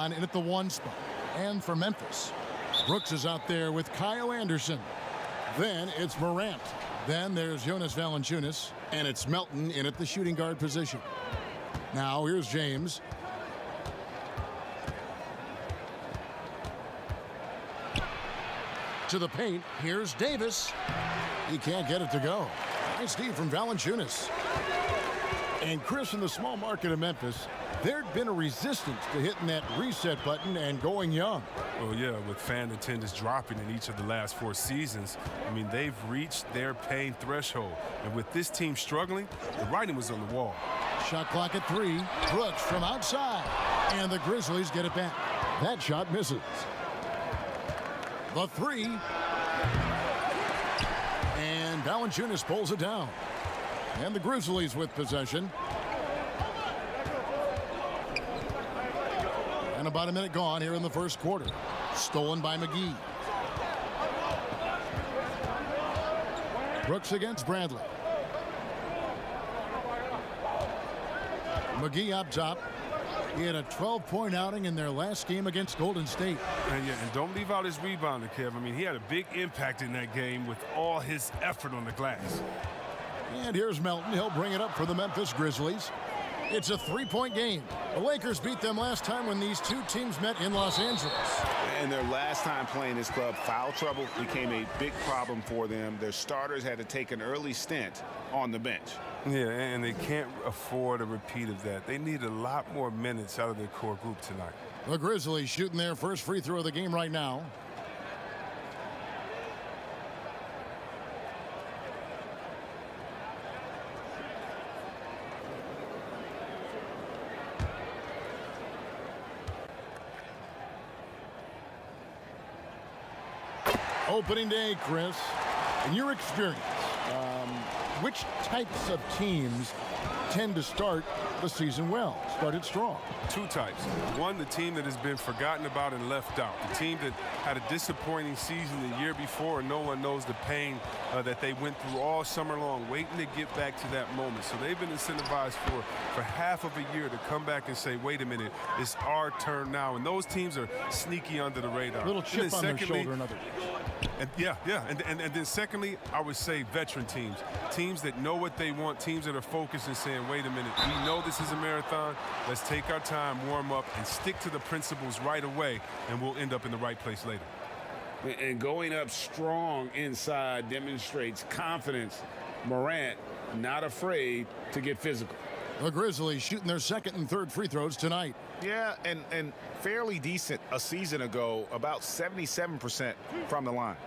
LeBron in at the 1 spot. And for Memphis, Brooks is out there with Kyle Anderson. Then it's Morant. Then there's Jonas Valanciunas. And it's Melton in at the shooting guard position. Now here's James. To the paint. Here's Davis. He can't get it to go. Nice D from Valanciunas. And Chris, in the small market of Memphis, there'd been a resistance to hitting that reset button and going young. Well, yeah, with fan attendance dropping in each of the last 4 seasons, I mean, they've reached their pain threshold. And with this team struggling, the writing was on the wall. Shot clock at 3. Brooks from outside. And the Grizzlies get it back. That shot misses. The 3. And Valanciunas pulls it down. And the Grizzlies with possession. And about a minute gone here in the first quarter. Stolen by McGee. Brooks against Bradley. McGee up top. He had a 12-point outing in their last game against Golden State. And don't leave out his rebounder, Kev. I mean, he had a big impact in that game with all his effort on the glass. And here's Melton. He'll bring it up for the Memphis Grizzlies. It's a 3-point game. The Lakers beat them last time when these two teams met in Los Angeles. And their last time playing this club, foul trouble became a big problem for them. Their starters had to take an early stint on the bench. Yeah, and they can't afford a repeat of that. They need a lot more minutes out of their core group tonight. The Grizzlies shooting their first free throw of the game right now. Opening day, Chris. In your experience, which types of teams tend to start the season well, started strong? 2 types. One, the team that has been forgotten about and left out. The team that had a disappointing season the year before, and no one knows the pain that they went through all summer long, waiting to get back to that moment. So they've been incentivized for half of a year to come back and say, wait a minute, it's our turn now. And those teams are sneaky under the radar. A little chip on their shoulder, in other words. And and then secondly, I would say veteran teams that know what they want, teams that are focused and saying, wait a minute, we know this is a marathon. Let's take our time, warm up, and stick to the principles right away, and we'll end up in the right place later. And going up strong inside demonstrates confidence. Morant not afraid to get physical. The Grizzlies shooting their second and third free throws tonight. Yeah, and fairly decent a season ago, about 77% from the line.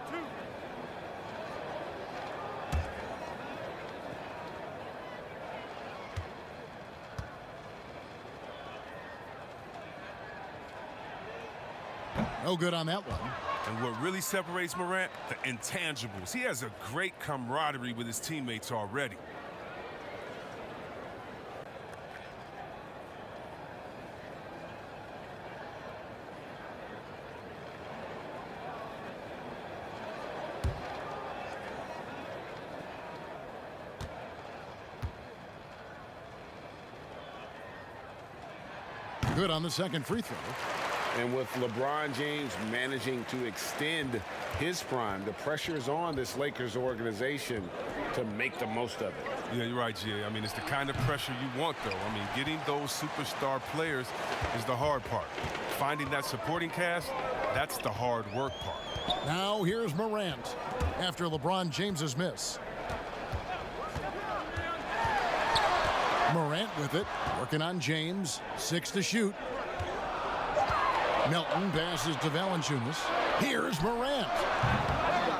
No good on that one. And what really separates Morant? The intangibles. He has a great camaraderie with his teammates already. Good on the second free throw. And with LeBron James managing to extend his prime, the pressure is on this Lakers organization to make the most of it. Yeah, you're right, Jay. I mean, it's the kind of pressure you want, though. I mean, getting those superstar players is the hard part. Finding that supporting cast, that's the hard work part. Now here's Morant after LeBron James's miss. Morant with it, working on James, 6 to shoot. Melton passes to Valanciunas. Here's Morant.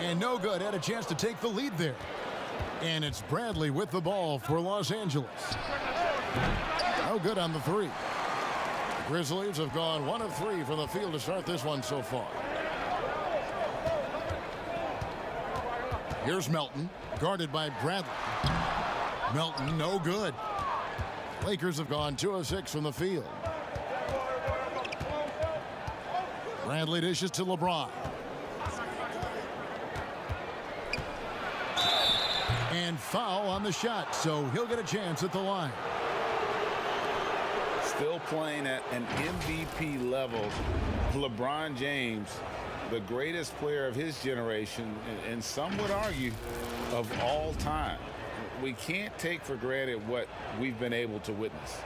And no good, had a chance to take the lead there. And it's Bradley with the ball for Los Angeles. No good on the 3. The Grizzlies have gone 1 of 3 from the field to start this one so far. Here's Melton, guarded by Bradley. Melton, no good. Lakers have gone 2 of 6 from the field. Bradley dishes to LeBron. And foul on the shot, so he'll get a chance at the line. still playing at an MVP level. LeBron James, the greatest player of his generation, and some would argue of all time. We can't take for granted what we've been able to witness.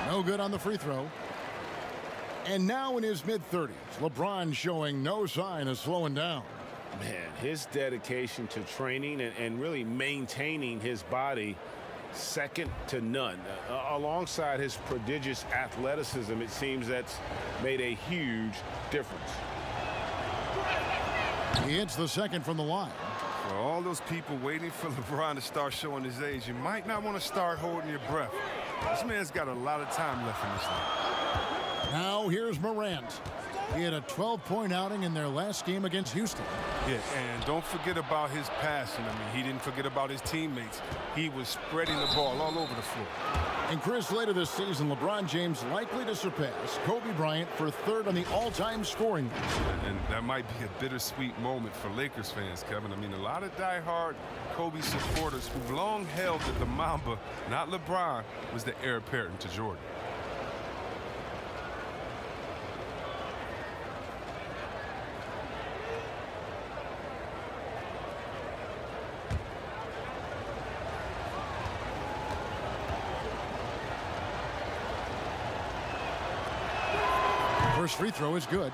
No good on the free throw. And now in his mid-30s, LeBron showing no sign of slowing down. Man, his dedication to training and really maintaining his body, second to none. Alongside his prodigious athleticism, it seems that's made a huge difference. He hits the second from the line. For all those people waiting for LeBron to start showing his age, you might not want to start holding your breath. This man's got a lot of time left in this league. Now here's Morant. He had a 12-point outing in their last game against Houston. Yeah, and don't forget about his passing. I mean, he didn't forget about his teammates. He was spreading the ball all over the floor. And Chris, later this season, LeBron James likely to surpass Kobe Bryant for third on the all-time scoring list. And that might be a bittersweet moment for Lakers fans, Kevin. I mean, a lot of diehard Kobe supporters who've long held that the Mamba, not LeBron, was the heir apparent to Jordan. First free throw is good.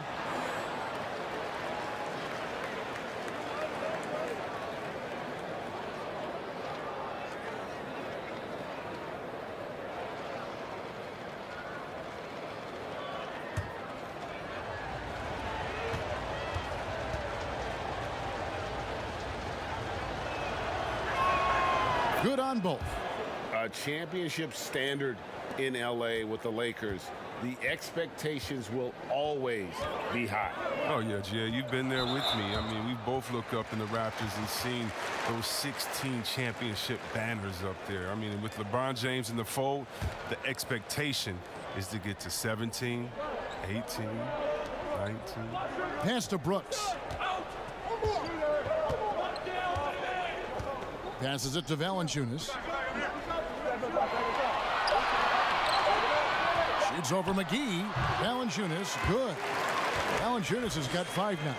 Good on both. A championship standard in LA with the Lakers. The expectations will always be high. Oh, yeah, Jay, you've been there with me. I mean, we both look up in the Raptors and seen those 16 championship banners up there. I mean, with LeBron James in the fold, the expectation is to get to 17, 18, 19. Pass to Brooks. Passes it to Valanciunas. Shoots over McGee. Valanciunas, good. Valanciunas has got 5 now.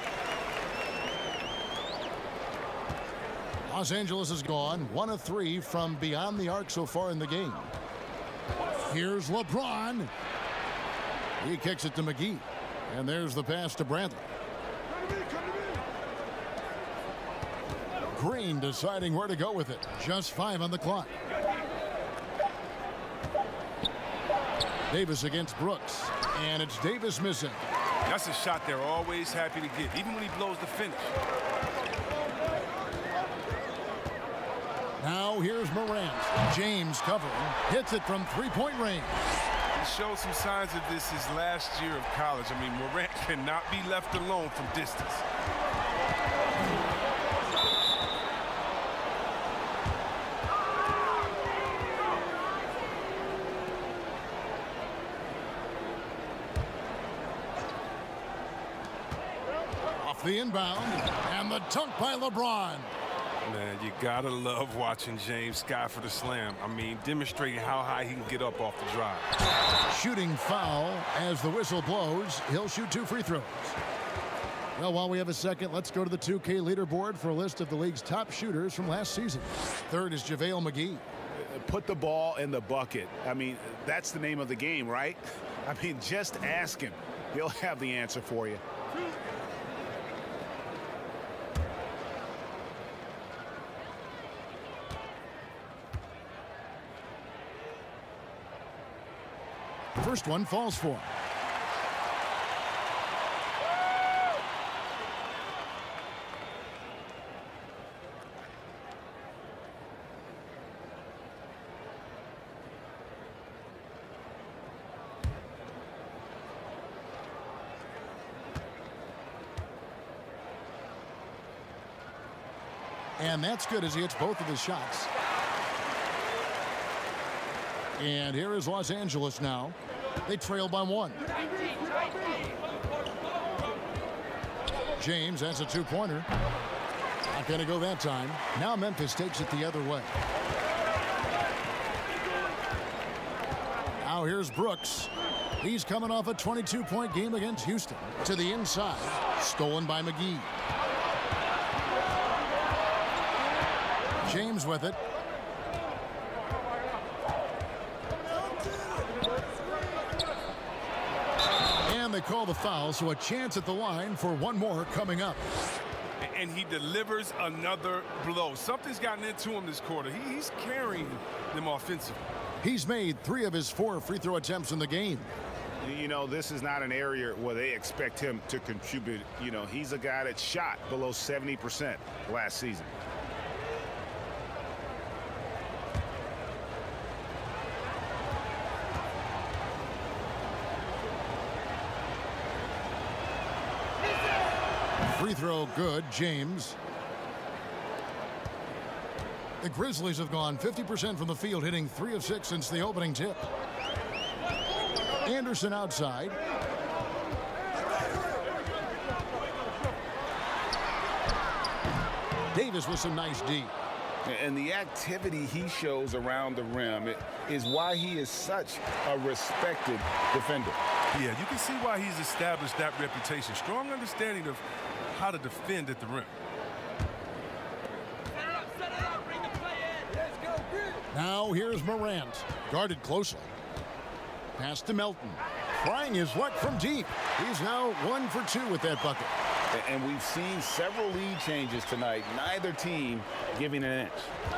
Los Angeles is gone 1 of 3 from beyond the arc so far in the game. Here's LeBron. He kicks it to McGee. And there's the pass to Bradley. Green deciding where to go with it. Just 5 on the clock. Davis against Brooks. And it's Davis missing. That's a shot they're always happy to get, even when he blows the finish. Now here's Morant. James covering. Hits it from 3-point range. He showed some signs of this his last year of college. I mean, Morant cannot be left alone from distance. The inbound and the dunk by LeBron. Man, you gotta love watching James sky for the slam. I mean, demonstrating how high he can get up off the drive. Shooting foul as the whistle blows. He'll shoot 2 free throws. Well, while we have a second, let's go to the 2K leaderboard for a list of the league's top shooters from last season. Third is JaVale McGee. Put the ball in the bucket. I mean, that's the name of the game, right? I mean, just ask him. He'll have the answer for you. First one falls for him. And that's good as he hits both of his shots. And here is Los Angeles now. They trail by 1. James has a two-pointer. Not going to go that time. Now Memphis takes it the other way. Now here's Brooks. He's coming off a 22-point game against Houston. To the inside. Stolen by McGee. James with it. And they call the foul, so a chance at the line for one more coming up. And he delivers another blow. Something's gotten into him this quarter. He's carrying them offensively. He's made 3 of his 4 free throw attempts in the game. You know, this is not an area where they expect him to contribute. You know, he's a guy that shot below 70% last season. Free throw good, James. The Grizzlies have gone 50% from the field, hitting 3 of 6 since the opening tip. Anderson outside. Davis with some nice D. And the activity he shows around the rim is why he is such a respected defender. Yeah, you can see why he's established that reputation. Strong understanding of how to defend at the rim. Now here's Morant, guarded closely. Pass to Melton. Trying his luck from deep. He's now 1 for 2 with that bucket. And we've seen several lead changes tonight. Neither team giving an inch.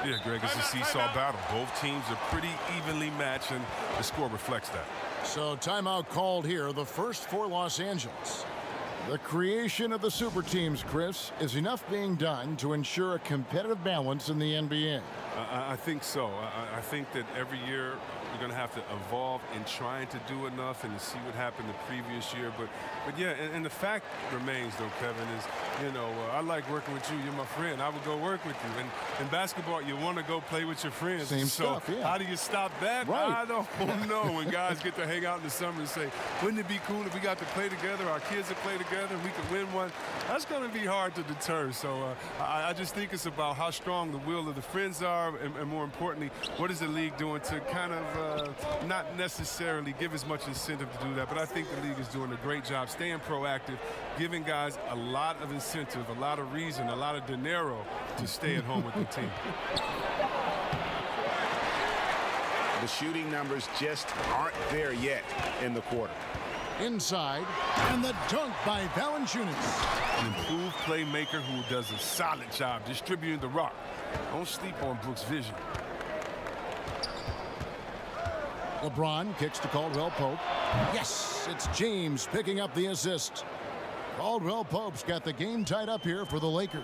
Yeah, Greg, it's a seesaw battle. Both teams are pretty evenly matched, and the score reflects that. So timeout called here, the first for Los Angeles. The creation of the super teams, Chris, is enough being done to ensure a competitive balance in the NBA. I think so. I think that every year you're going to have to evolve in trying to do enough and to see what happened the previous year. But yeah, and the fact remains, though, Kevin, is, you know, I like working with you. You're my friend. I would go work with you. And in basketball, you want to go play with your friends. Same so stuff, yeah. How do you stop that? Right. I don't know. When guys get to hang out in the summer and say, wouldn't it be cool if we got to play together, our kids would play together, and we could win one? That's going to be hard to deter. So I just think it's about how strong the will of the friends are, and more importantly, what is the league doing to kind of not necessarily give as much incentive to do that. But I think the league is doing a great job staying proactive, giving guys a lot of incentive, a lot of reason, a lot of dinero to stay at home with the team. The shooting numbers just aren't there yet in the quarter. Inside, and the dunk by Valanciunas. An improved playmaker who does a solid job distributing the rock. Don't sleep on Brooks' vision. LeBron kicks to Caldwell Pope. Yes, it's James picking up the assist. Caldwell Pope's got the game tied up here for the Lakers.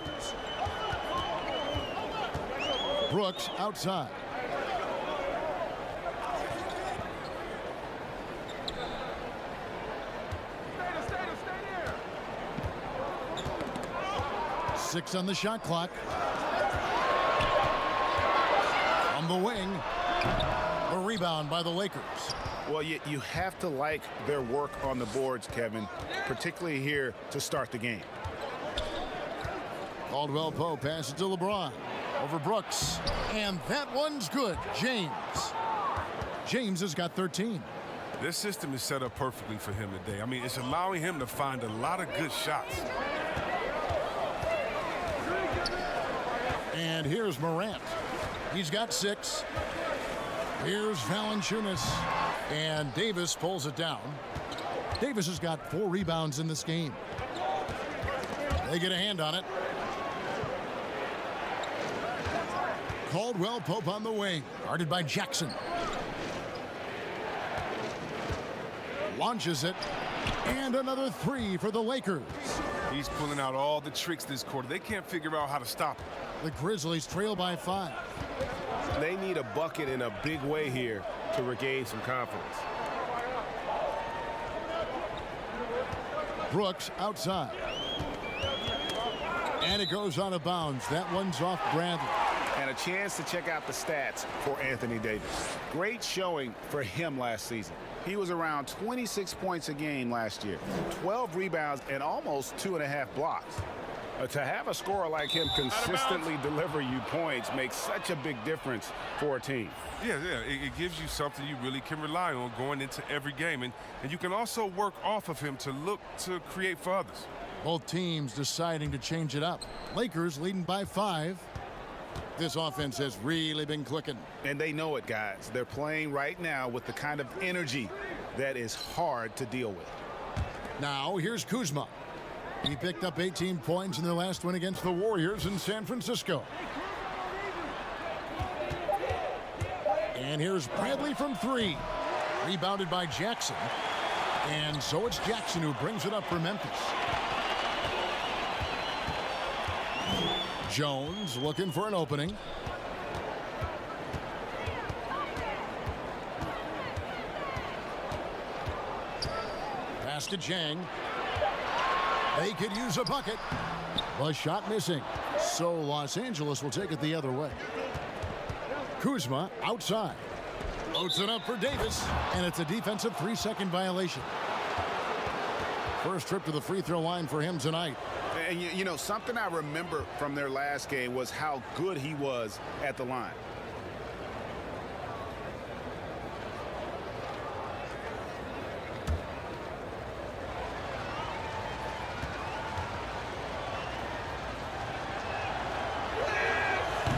Brooks outside. Six on the shot clock. On the wing. A rebound by the Lakers. Well, you have to like their work on the boards, Kevin, particularly here to start the game. Caldwell Pope passes to LeBron. Over Brooks. And that one's good. James. James has got 13. This system is set up perfectly for him today. I mean, it's allowing him to find a lot of good shots. And here's Morant. He's got 6. Here's Valanciunas. And Davis pulls it down. Davis has got 4 rebounds in this game. They get a hand on it. Caldwell Pope on the wing. Guarded by Jackson. Launches it. And another 3 for the Lakers. He's pulling out all the tricks this quarter. They can't figure out how to stop him. The Grizzlies trail by 5. They need a bucket in a big way here to regain some confidence. Brooks outside. And it goes out of bounds. That one's off Bradley. And a chance to check out the stats for Anthony Davis. Great showing for him last season. He was around 26 points a game last year, 12 rebounds, and almost 2.5 blocks. To have a scorer like him consistently deliver you points makes such a big difference for a team. Yeah, it gives you something you really can rely on going into every game. And you can also work off of him to look to create for others. Both teams deciding to change it up. Lakers leading by 5. This offense has really been clicking. And they know it, guys. They're playing right now with the kind of energy that is hard to deal with. Now, here's Kuzma. He picked up 18 points in their last win against the Warriors in San Francisco. And here's Bradley from 3. Rebounded by Jackson. And so it's Jackson who brings it up for Memphis. Jones looking for an opening. Pass to Chang. They could use a bucket. The shot missing. So Los Angeles will take it the other way. Kuzma outside. Loads it up for Davis. And it's a defensive 3-second violation. First trip to the free throw line for him tonight. And you know, something I remember from their last game was how good he was at the line.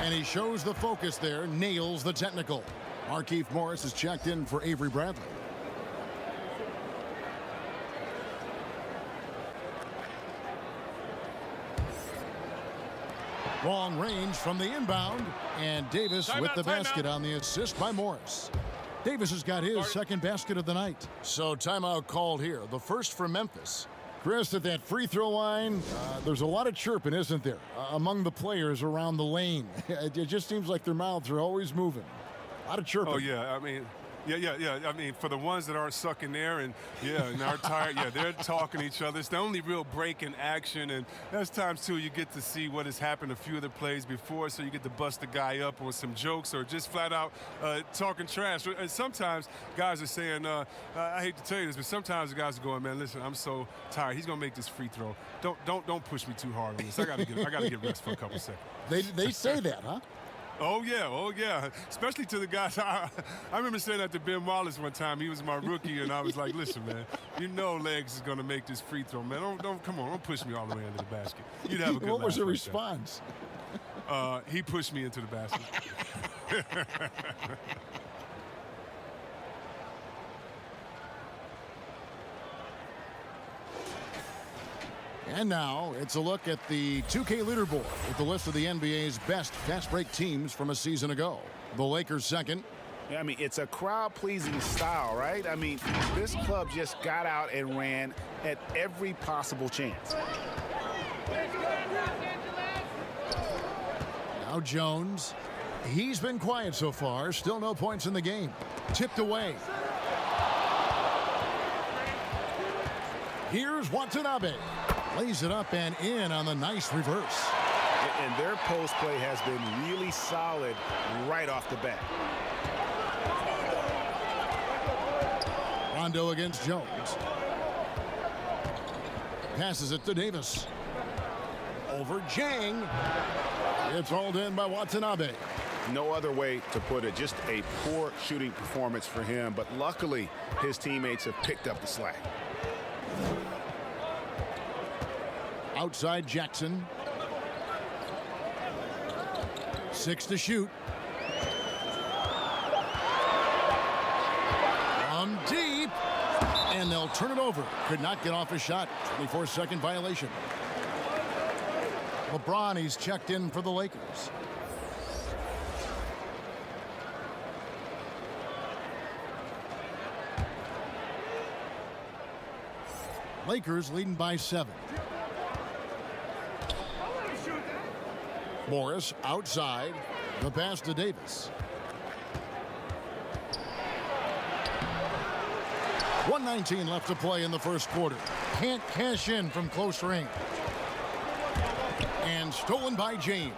And he shows the focus there, nails the technical. Markieff Morris is checked in for Avery Bradley. Long range from the inbound, and Davis with the basket on the assist by Morris. Davis has got his second basket of the night. So timeout called here, the first for Memphis. Chris, at that free throw line, there's a lot of chirping, isn't there, among the players around the lane. It just seems like their mouths are always moving. A lot of chirping. Oh, yeah. I mean, yeah. I mean, for the ones that aren't sucking there and are tired, they're talking to each other. It's the only real break in action, and there's times, too, you get to see what has happened a few of the plays before, so you get to bust the guy up on some jokes or just flat out talking trash. And sometimes guys are saying, I hate to tell you this, but sometimes the guys are going, man, listen, I'm so tired. He's going to make this free throw. Don't push me too hard on this. I got to get rest for a couple seconds. They say that, huh? Oh, yeah. Especially to the guys. I remember saying that to Ben Wallace one time. He was my rookie, and I was like, listen, man, you know Legs is going to make this free throw, man. Come on, don't push me all the way into the basket. You'd have a good What was the right response? He pushed me into the basket. And now it's a look at the 2K leaderboard with the list of the NBA's best fast break teams from a season ago. The Lakers second. I mean, it's a crowd-pleasing style, right? I mean, this club just got out and ran at every possible chance. Now Jones. He's been quiet so far. Still no points in the game. Tipped away. Here's Watanabe. Lays it up and in on the nice reverse. And their post play has been really solid right off the bat. Rondo against Jones. Passes it to Davis. Over Jang. It's hauled in by Watanabe. No other way to put it. Just a poor shooting performance for him. But luckily, his teammates have picked up the slack. Outside Jackson. 6 to shoot. From deep. And they'll turn it over. Could not get off a shot. 24-second violation. LeBron, he's checked in for the Lakers. Lakers leading by 7. Morris outside. The pass to Davis. 1:19 left to play in the first quarter. Can't cash in from close range. And stolen by James.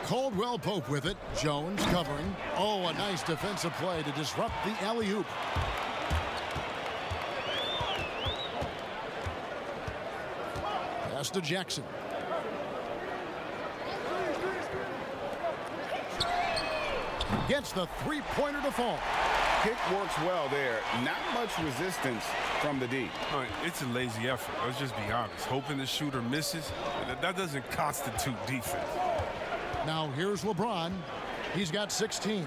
Caldwell Pope with it. Jones covering. Oh, a nice defensive play to disrupt the alley-oop. Pass to Jackson. Gets the three-pointer to fall. Kick works well there. Not much resistance from the D. It's a lazy effort. Let's just be honest. Hoping the shooter misses, that doesn't constitute defense. Now here's LeBron. He's got 16.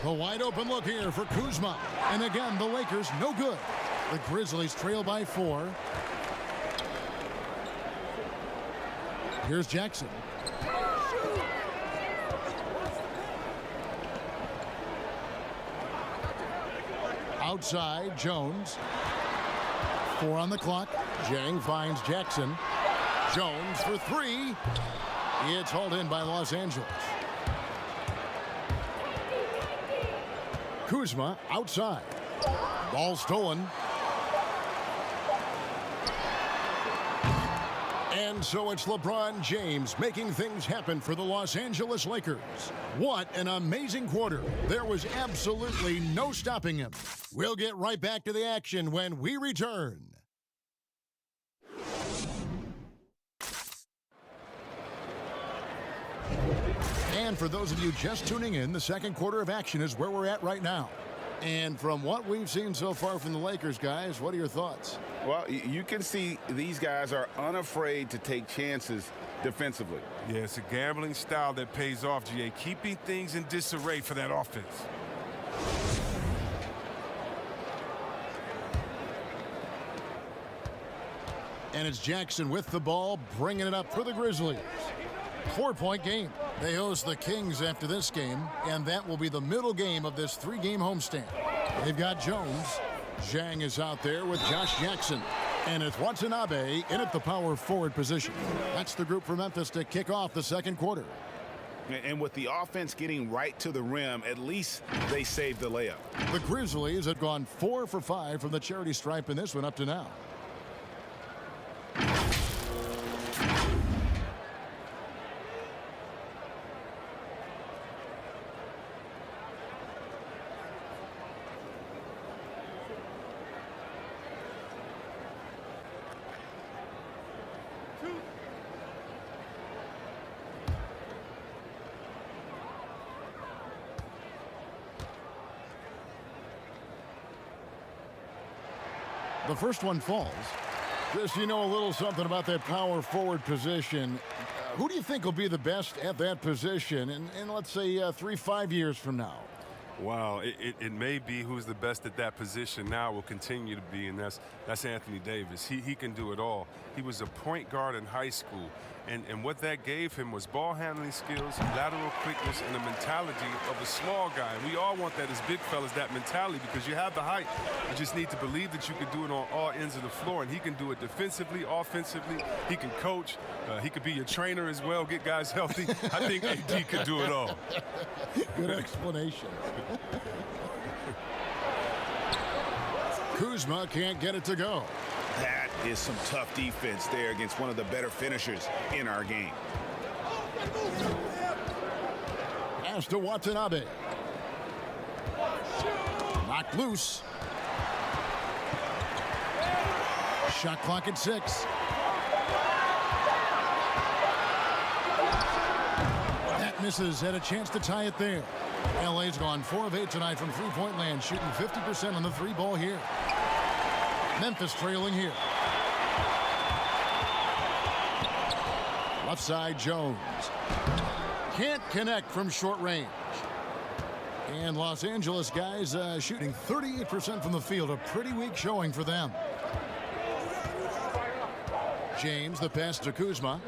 The wide open look here for Kuzma. And again, the Lakers no good. The Grizzlies trail by 4. Here's Jackson. Outside, Jones. 4 on the clock. Jang finds Jackson. Jones for 3. It's hauled in by Los Angeles. Kuzma outside. Ball stolen. And so it's LeBron James making things happen for the Los Angeles Lakers. What an amazing quarter. There was absolutely no stopping him. We'll get right back to the action when we return. And for those of you just tuning in, the second quarter of action is where we're at right now. And from what we've seen so far from the Lakers, guys, what are your thoughts? Well, you can see these guys are unafraid to take chances defensively. Yeah, it's a gambling style that pays off, GA, keeping things in disarray for that offense. And it's Jackson with the ball, bringing it up for the Grizzlies. 4-point game. They host the Kings after this game, and that will be the middle game of this 3-game homestand. They've got Jones. Zhang is out there with Josh Jackson. And it's Watanabe in at the power forward position. That's the group for Memphis to kick off the second quarter. And with the offense getting right to the rim, at least they saved the layup. The Grizzlies have gone 4 for 5 from the charity stripe in this one up to now. The first one falls. Chris, you know a little something about that power forward position. Who do you think will be the best at that position in let's say, 3-5 years from now? Wow, it may be who's the best at that position now will continue to be, and that's Anthony Davis. He can do it all. He was a point guard in high school, and what that gave him was ball handling skills, lateral quickness, and the mentality of a small guy. And we all want that as big fellas, that mentality, because you have the height. You just need to believe that you can do it on all ends of the floor, and he can do it defensively, offensively. He can coach. He could be your trainer as well, get guys healthy. I think AD could do it all. Good explanation. Kuzma can't get it to go. That is some tough defense there against one of the better finishers in our game. Pass to Watanabe. Knocked loose. Shot clock at 6. That misses. Had a chance to tie it there. LA's gone 4 of 8 tonight from three-point land, shooting 50% on the 3-ball here. Memphis trailing here. Left side, Jones. Can't connect from short range. And Los Angeles guys shooting 38% from the field. A pretty weak showing for them. James, the pass to Kuzma.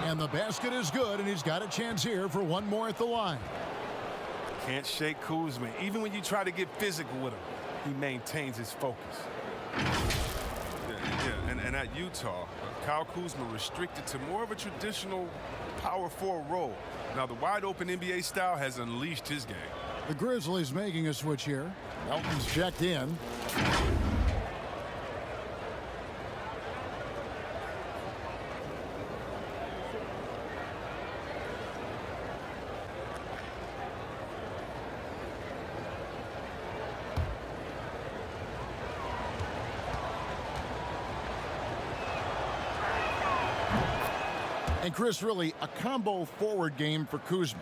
And the basket is good, and he's got a chance here for one more at the line. Can't shake Kuzma. Even when you try to get physical with him, he maintains his focus. And at Utah, Kyle Kuzma restricted to more of a traditional power forward role. Now, the wide-open NBA style has unleashed his game. The Grizzlies making a switch here. Melton's checked in. And Chris, really a combo forward game for Kuzma.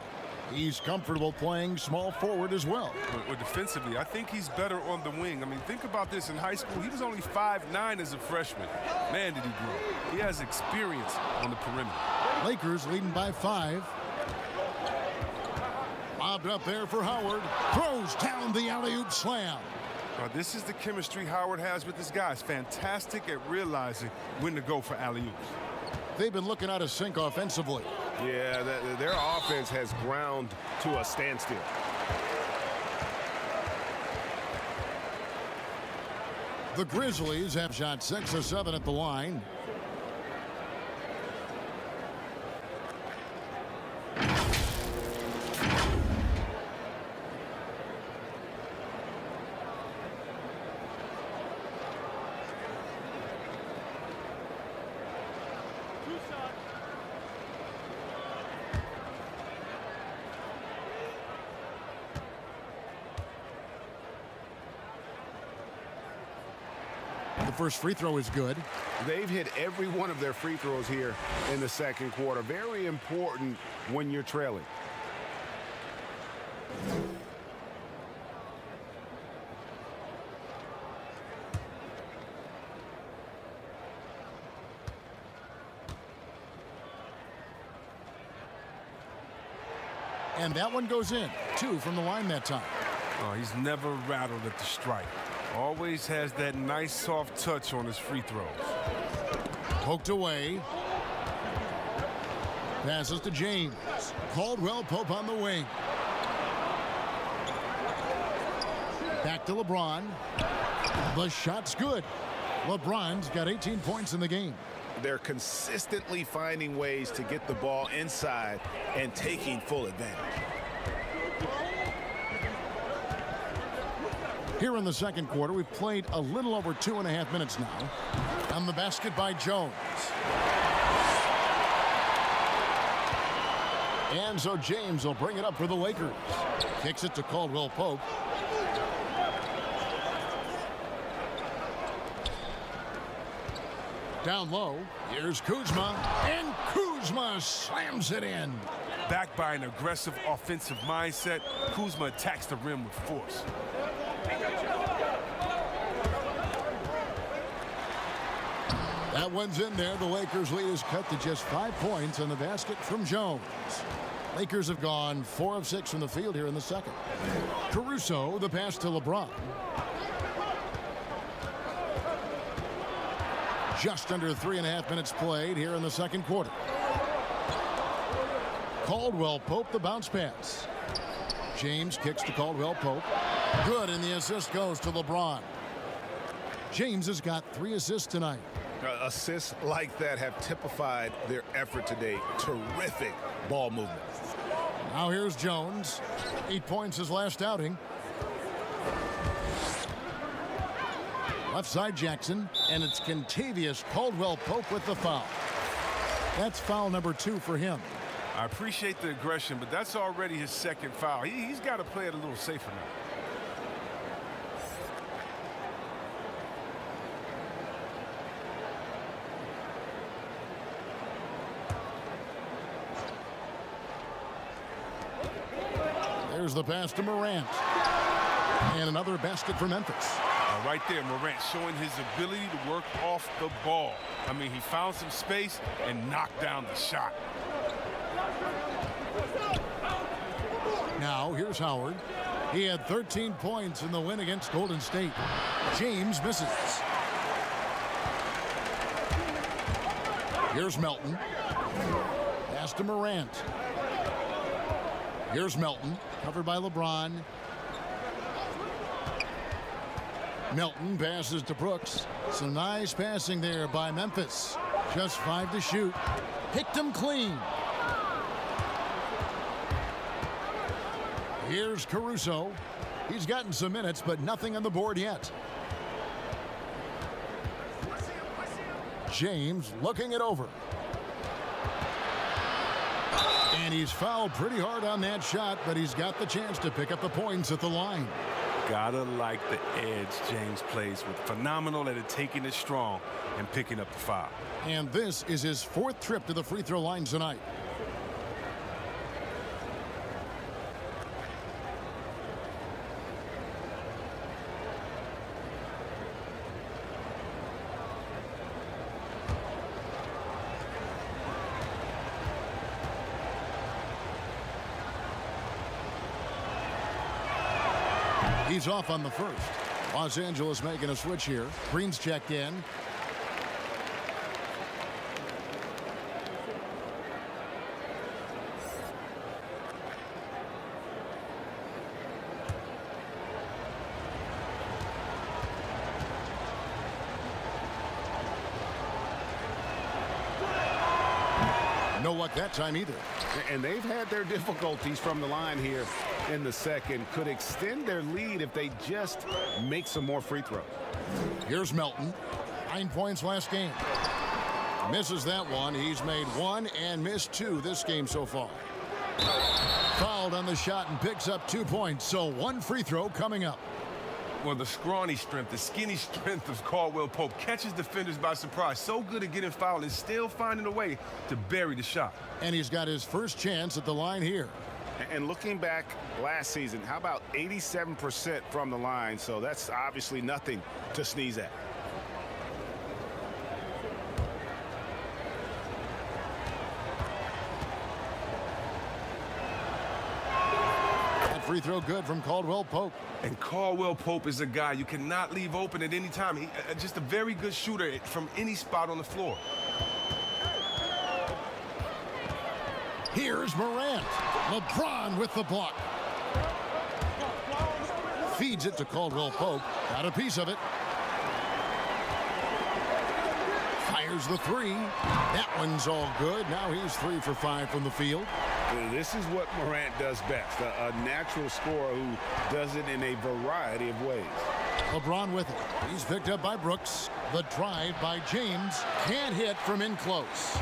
He's comfortable playing small forward as well. But defensively, I think he's better on the wing. I mean, think about this. In high school, he was only 5'9" as a freshman. Man, did he grow. He has experience on the perimeter. Lakers leading by 5. Lobbed up there for Howard. Throws down the alley-oop slam. Now, this is the chemistry Howard has with his guys. Fantastic at realizing when to go for alley-oops. They've been looking out of sync offensively. Yeah, their offense has ground to a standstill. The Grizzlies have shot 6 of 7 at the line. The first free throw is good. They've hit every one of their free throws here in the second quarter. Very important when you're trailing. And that one goes in. 2 from the line that time. Oh, he's never rattled at the strike. Always has that nice soft touch on his free throws. Poked away. Passes to James. Caldwell Pope on the wing. Back to LeBron. The shot's good. LeBron's got 18 points in the game. They're consistently finding ways to get the ball inside and taking full advantage. Here in the second quarter, we've played a little over 2.5 minutes now. On the basket by Jones. And so James will bring it up for the Lakers. Kicks it to Caldwell Pope. Down low, here's Kuzma, and Kuzma slams it in. Backed by an aggressive offensive mindset, Kuzma attacks the rim with force. That one's in there. The Lakers' lead is cut to just 5 points on the basket from Jones. Lakers have gone 4 of 6 from the field here in the second. Caruso, the pass to LeBron. Just under 3.5 minutes played here in the second quarter. Caldwell Pope, the bounce pass. James kicks to Caldwell Pope. Good, and the assist goes to LeBron. James has got 3 assists tonight. Assists like that have typified their effort today. Terrific ball movement. Now here's Jones. 8 points his last outing. Left side Jackson, and it's Kentavious Caldwell Pope with the foul. That's foul number 2 for him. I appreciate the aggression, but that's already his second foul. He's got to play it a little safer now. There's the pass to Morant. And another basket for Memphis. Right there, Morant showing his ability to work off the ball. I mean, he found some space and knocked down the shot. Now, here's Howard. He had 13 points in the win against Golden State. James misses. Here's Melton. Pass to Morant. Here's Melton, covered by LeBron. Melton passes to Brooks. Some nice passing there by Memphis. Just 5 to shoot. Picked him clean. Here's Caruso. He's gotten some minutes, but nothing on the board yet. James looking it over. And he's fouled pretty hard on that shot, but he's got the chance to pick up the points at the line. Gotta like the edge James plays with. Phenomenal at it, taking it strong and picking up the foul. And this is his 4th trip to the free throw line tonight. He's off on the first. Los Angeles making a switch here. Green's checked in. No luck that time either. And they've had their difficulties from the line here in the second. Could extend their lead if they just make some more free throws. Here's Melton. 9 points last game. Misses that one. He's made 1 and missed 2 this game so far. Fouled on the shot and picks up 2 points. So 1 free throw coming up. Well, the scrawny strength, the skinny strength of Caldwell Pope catches defenders by surprise. So good at getting fouled and still finding a way to bury the shot. And he's got his first chance at the line here. And looking back last season, how about 87% from the line? So that's obviously nothing to sneeze at. Free throw good from Caldwell Pope. And Caldwell Pope is a guy you cannot leave open at any time. He just a very good shooter from any spot on the floor. Here's Morant. LeBron with the block. Feeds it to Caldwell Pope. Got a piece of it. Fires the 3. That one's all good. Now he's 3 for 5 from the field. This is what Morant does best, a natural scorer who does it in a variety of ways. LeBron with it. He's picked up by Brooks. The drive by James. Can't hit from in close.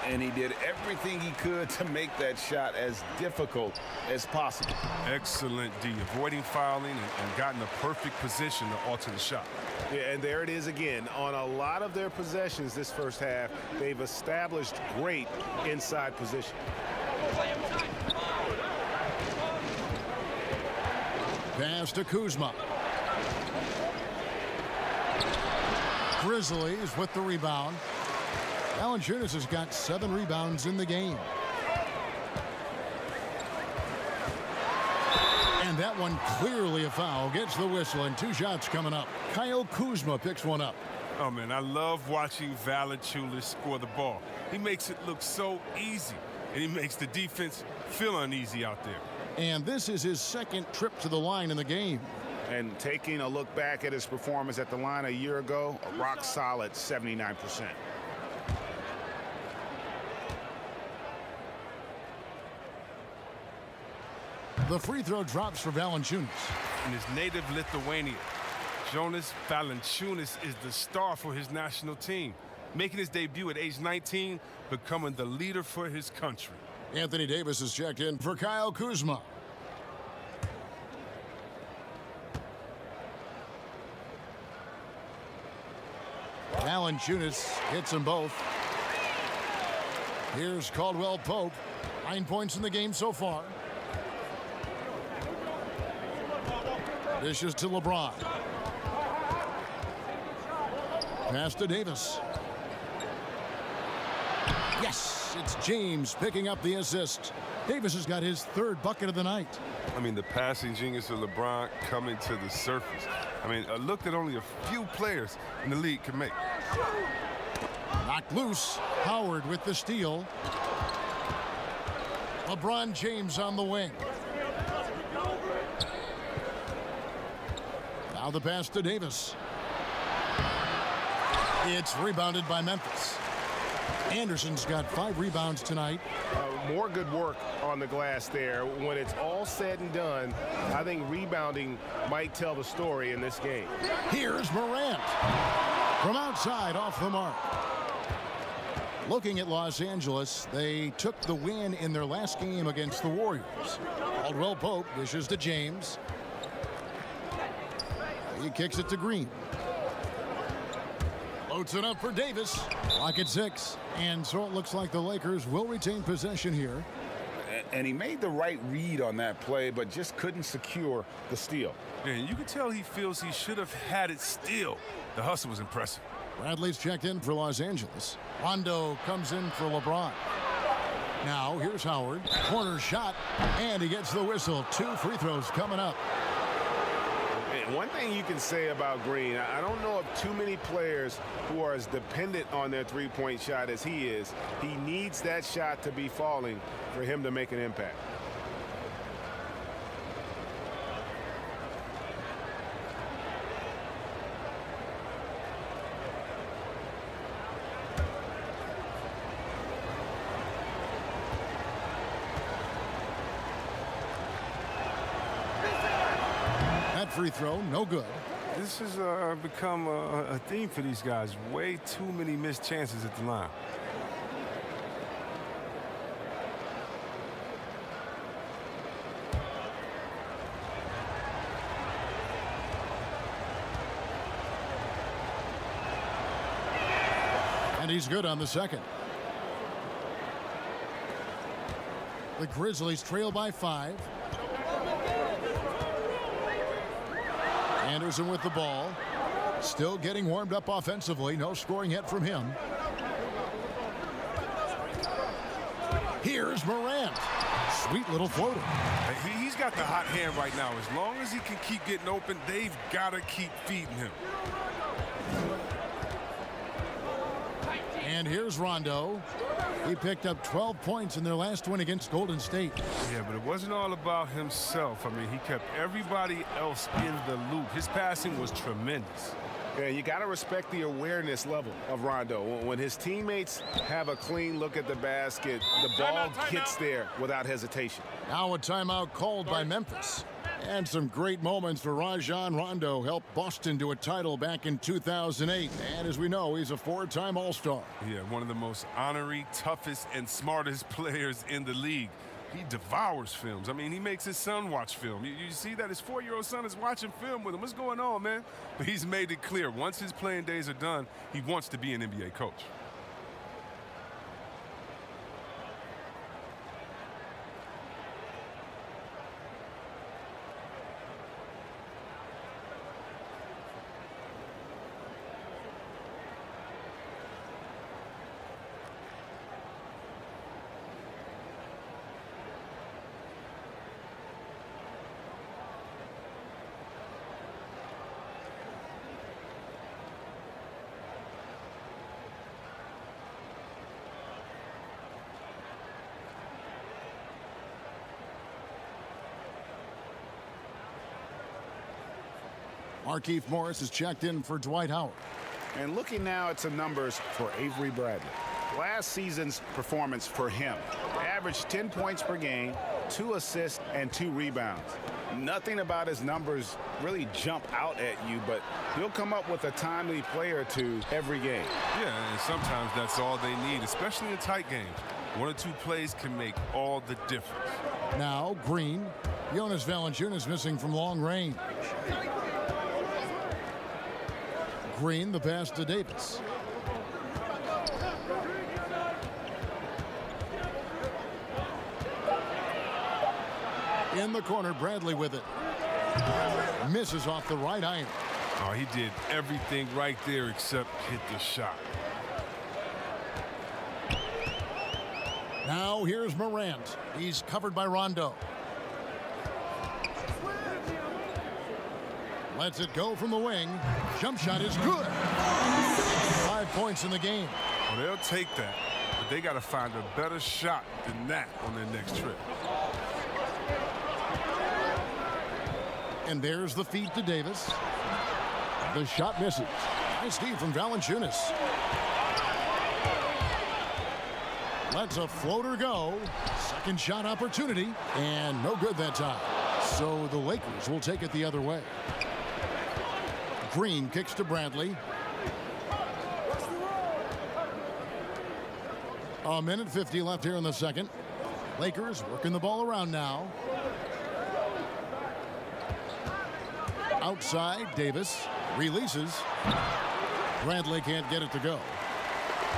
And he did everything he could to make that shot as difficult as possible. Excellent D, avoiding fouling and got in a perfect position to alter the shot. Yeah, and there it is again. On a lot of their possessions this first half, they've established great inside position. Pass to Kuzma. Grizzlies with the rebound. Valanciunas has got 7 rebounds in the game. And that one clearly a foul. Gets the whistle and 2 shots coming up. Kyle Kuzma picks one up. Oh, man, I love watching Valanciunas score the ball. He makes it look so easy, and he makes the defense feel uneasy out there. And this is his 2nd trip to the line in the game. And taking a look back at his performance at the line a year ago, a rock solid 79%. The free throw drops for Valanciunas. In his native Lithuania, Jonas Valanciunas is the star for his national team, making his debut at age 19, becoming the leader for his country. Anthony Davis is checked in for Kyle Kuzma. Valanciunas hits them both. Here's Caldwell Pope. 9 points in the game so far. Dishes to LeBron. Pass to Davis. Yes, it's James picking up the assist. Davis has got his 3rd bucket of the night. I mean, the passing genius of LeBron coming to the surface. I mean, a look that only a few players in the league can make. Knocked loose. Howard with the steal. LeBron James on the wing. Now the pass to Davis. It's rebounded by Memphis. Anderson's got 5 rebounds tonight. More good work on the glass there. When it's all said and done, I think rebounding might tell the story in this game. Here's Morant. From outside, off the mark. Looking at Los Angeles, they took the win in their last game against the Warriors. Caldwell Pope dishes to James. He kicks it to Green. Loads it up for Davis. Clock at 6. And so it looks like the Lakers will retain possession here. And he made the right read on that play, but just couldn't secure the steal. Yeah, you can tell he feels he should have had it still. The hustle was impressive. Bradley's checked in for Los Angeles. Rondo comes in for LeBron. Now here's Howard. Corner shot, and he gets the whistle. 2 free throws coming up. And one thing you can say about Green, I don't know of too many players who are as dependent on their three-point shot as he is. He needs that shot to be falling for him to make an impact. Free throw, no good. This has become a theme for these guys. Way too many missed chances at the line. And he's good on the second. The Grizzlies trail by 5. Anderson with the ball. Still getting warmed up offensively. No scoring yet from him. Here's Morant. Sweet little floater. He's got the hot hand right now. As long as he can keep getting open, they've got to keep feeding him. And here's Rondo. He picked up 12 points in their last win against Golden State. Yeah, but it wasn't all about himself. I mean, he kept everybody else in the loop. His passing was tremendous. Yeah, you got to respect the awareness level of Rondo. When his teammates have a clean look at the basket, the ball gets there without hesitation. Now a timeout called by Memphis. And some great moments for Rajon Rondo. Helped Boston to a title back in 2008. And as we know, he's a 4-time All-Star. Yeah, one of the most honorary, toughest, and smartest players in the league. He devours films. I mean, he makes his son watch film. You see that his 4-year-old son is watching film with him. What's going on, man? But he's made it clear, once his playing days are done, he wants to be an NBA coach. Markieff Morris is checked in for Dwight Howard. And looking now at some numbers for Avery Bradley. Last season's performance for him. Averaged 10 points per game, 2 assists, and 2 rebounds. Nothing about his numbers really jump out at you, but he'll come up with a timely play or two every game. Yeah, and sometimes that's all they need, especially in tight games. 1 or 2 plays can make all the difference. Now Green. Jonas Valanciunas missing from long range. Green, the pass to Davis. In the corner, Bradley with it. Misses off the right iron. Oh, he did everything right there except hit the shot. Now here's Morant. He's covered by Rondo. Lets it go from the wing. Jump shot is good. 5 points in the game. Well, they'll take that, but they got to find a better shot than that on their next trip. And there's the feed to Davis. The shot misses. Nice feed from Valanciunas. Lets a floater go. Second shot opportunity. And no good that time. So the Lakers will take it the other way. Green kicks to Bradley. A minute 50 left here in the second. Lakers working the ball around now. Outside, Davis releases. Bradley can't get it to go.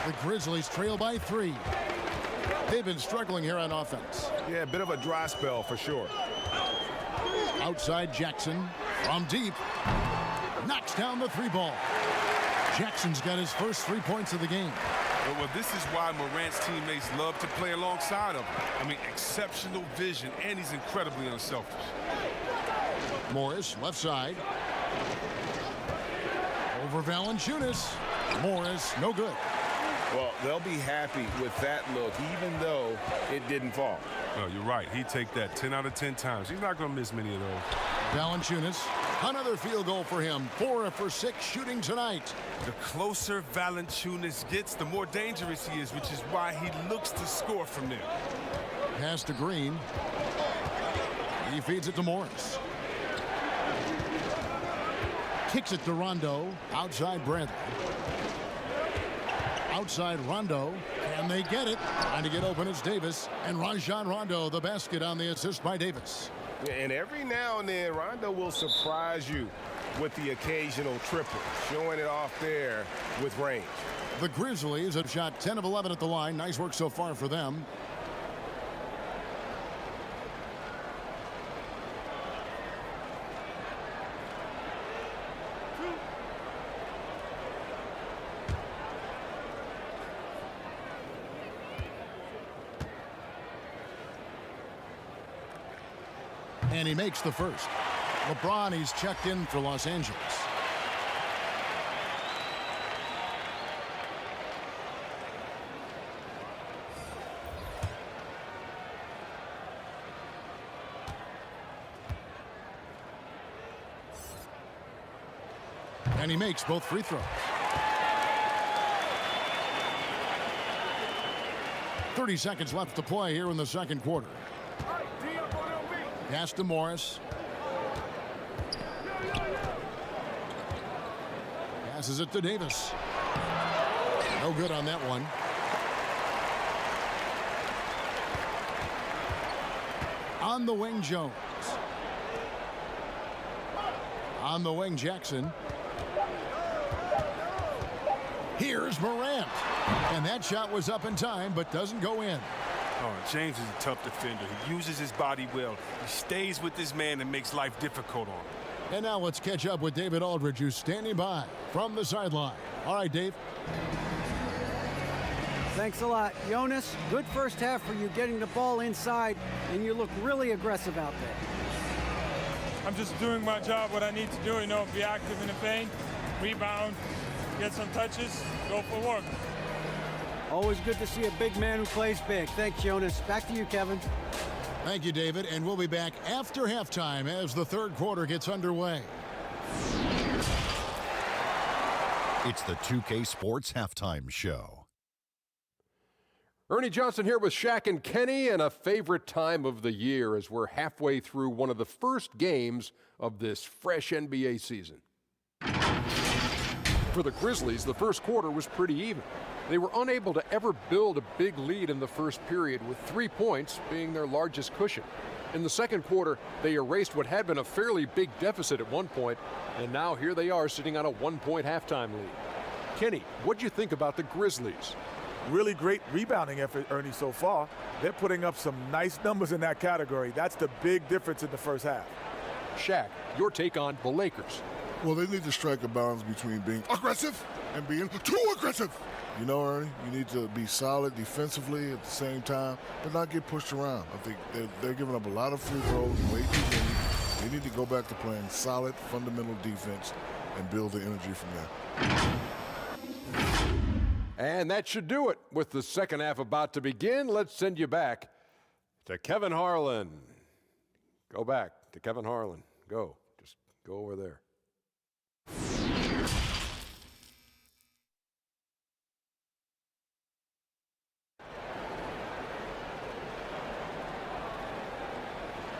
The Grizzlies trail by 3. They've been struggling here on offense. Yeah, a bit of a dry spell for sure. Outside, Jackson from deep. Knocks down the 3-ball. Jackson's got his first 3 points of the game. Well, this is why Morant's teammates love to play alongside him. I mean, exceptional vision, and he's incredibly unselfish. Morris, left side. Over Valanciunas. Morris, no good. Well, they'll be happy with that look, even though it didn't fall. No, you're right. He'd take that 10 out of 10 times. He's not going to miss many of those. Valanciunas, another field goal for him. 4 for 6 shooting tonight. The closer Valanciunas gets, the more dangerous he is, which is why he looks to score from there. Pass to Green. He feeds it to Morris. Kicks it to Rondo. Outside Bradley. Outside Rondo. And they get it. Trying to get open is Davis. And Rajon Rondo, the basket on the assist by Davis. And every now and then, Rondo will surprise you with the occasional triple, showing it off there with range. The Grizzlies have shot 10 of 11 at the line. Nice work so far for them. And he makes the first. LeBron, he's checked in for Los Angeles. And he makes both free throws. 30 seconds left to play here in the second quarter. Pass to Morris. Passes it to Davis. No good on that one. On the wing, Jones. On the wing, Jackson. Here's Morant. And that shot was up in time, but doesn't go in. Oh, James is a tough defender. He uses his body well. He stays with this man and makes life difficult on him. And now let's catch up with David Aldridge, who's standing by from the sideline. All right, Dave. Thanks a lot. Jonas, good first half for you getting the ball inside, and you look really aggressive out there. I'm just doing my job, what I need to do, be active in the paint, rebound, get some touches, go for work. Always good to see a big man who plays big. Thanks, Jonas. Back to you, Kevin. Thank you, David. And we'll be back after halftime as the third quarter gets underway. It's the 2K Sports Halftime Show. Ernie Johnson here with Shaq and Kenny, and a favorite time of the year as we're halfway through one of the first games of this fresh NBA season. For the Grizzlies, the first quarter was pretty even. They were unable to ever build a big lead in the first period, with 3 points being their largest cushion. In the second quarter, they erased what had been a fairly big deficit at one point, and now here they are sitting on a 1-point halftime lead. Kenny, what'd you think about the Grizzlies? Really great rebounding effort, Ernie, so far. They're putting up some nice numbers in that category. That's the big difference in the first half. Shaq, your take on the Lakers. Well, they need to strike a balance between being aggressive and being too aggressive. You know, Ernie, you need to be solid defensively at the same time, but not get pushed around. I think they're giving up a lot of free throws, way too many. They need to go back to playing solid, fundamental defense and build the energy from there. And that should do it. With the second half about to begin, let's send you back to Kevin Harlan. Go back to Kevin Harlan. Go. Just go over there.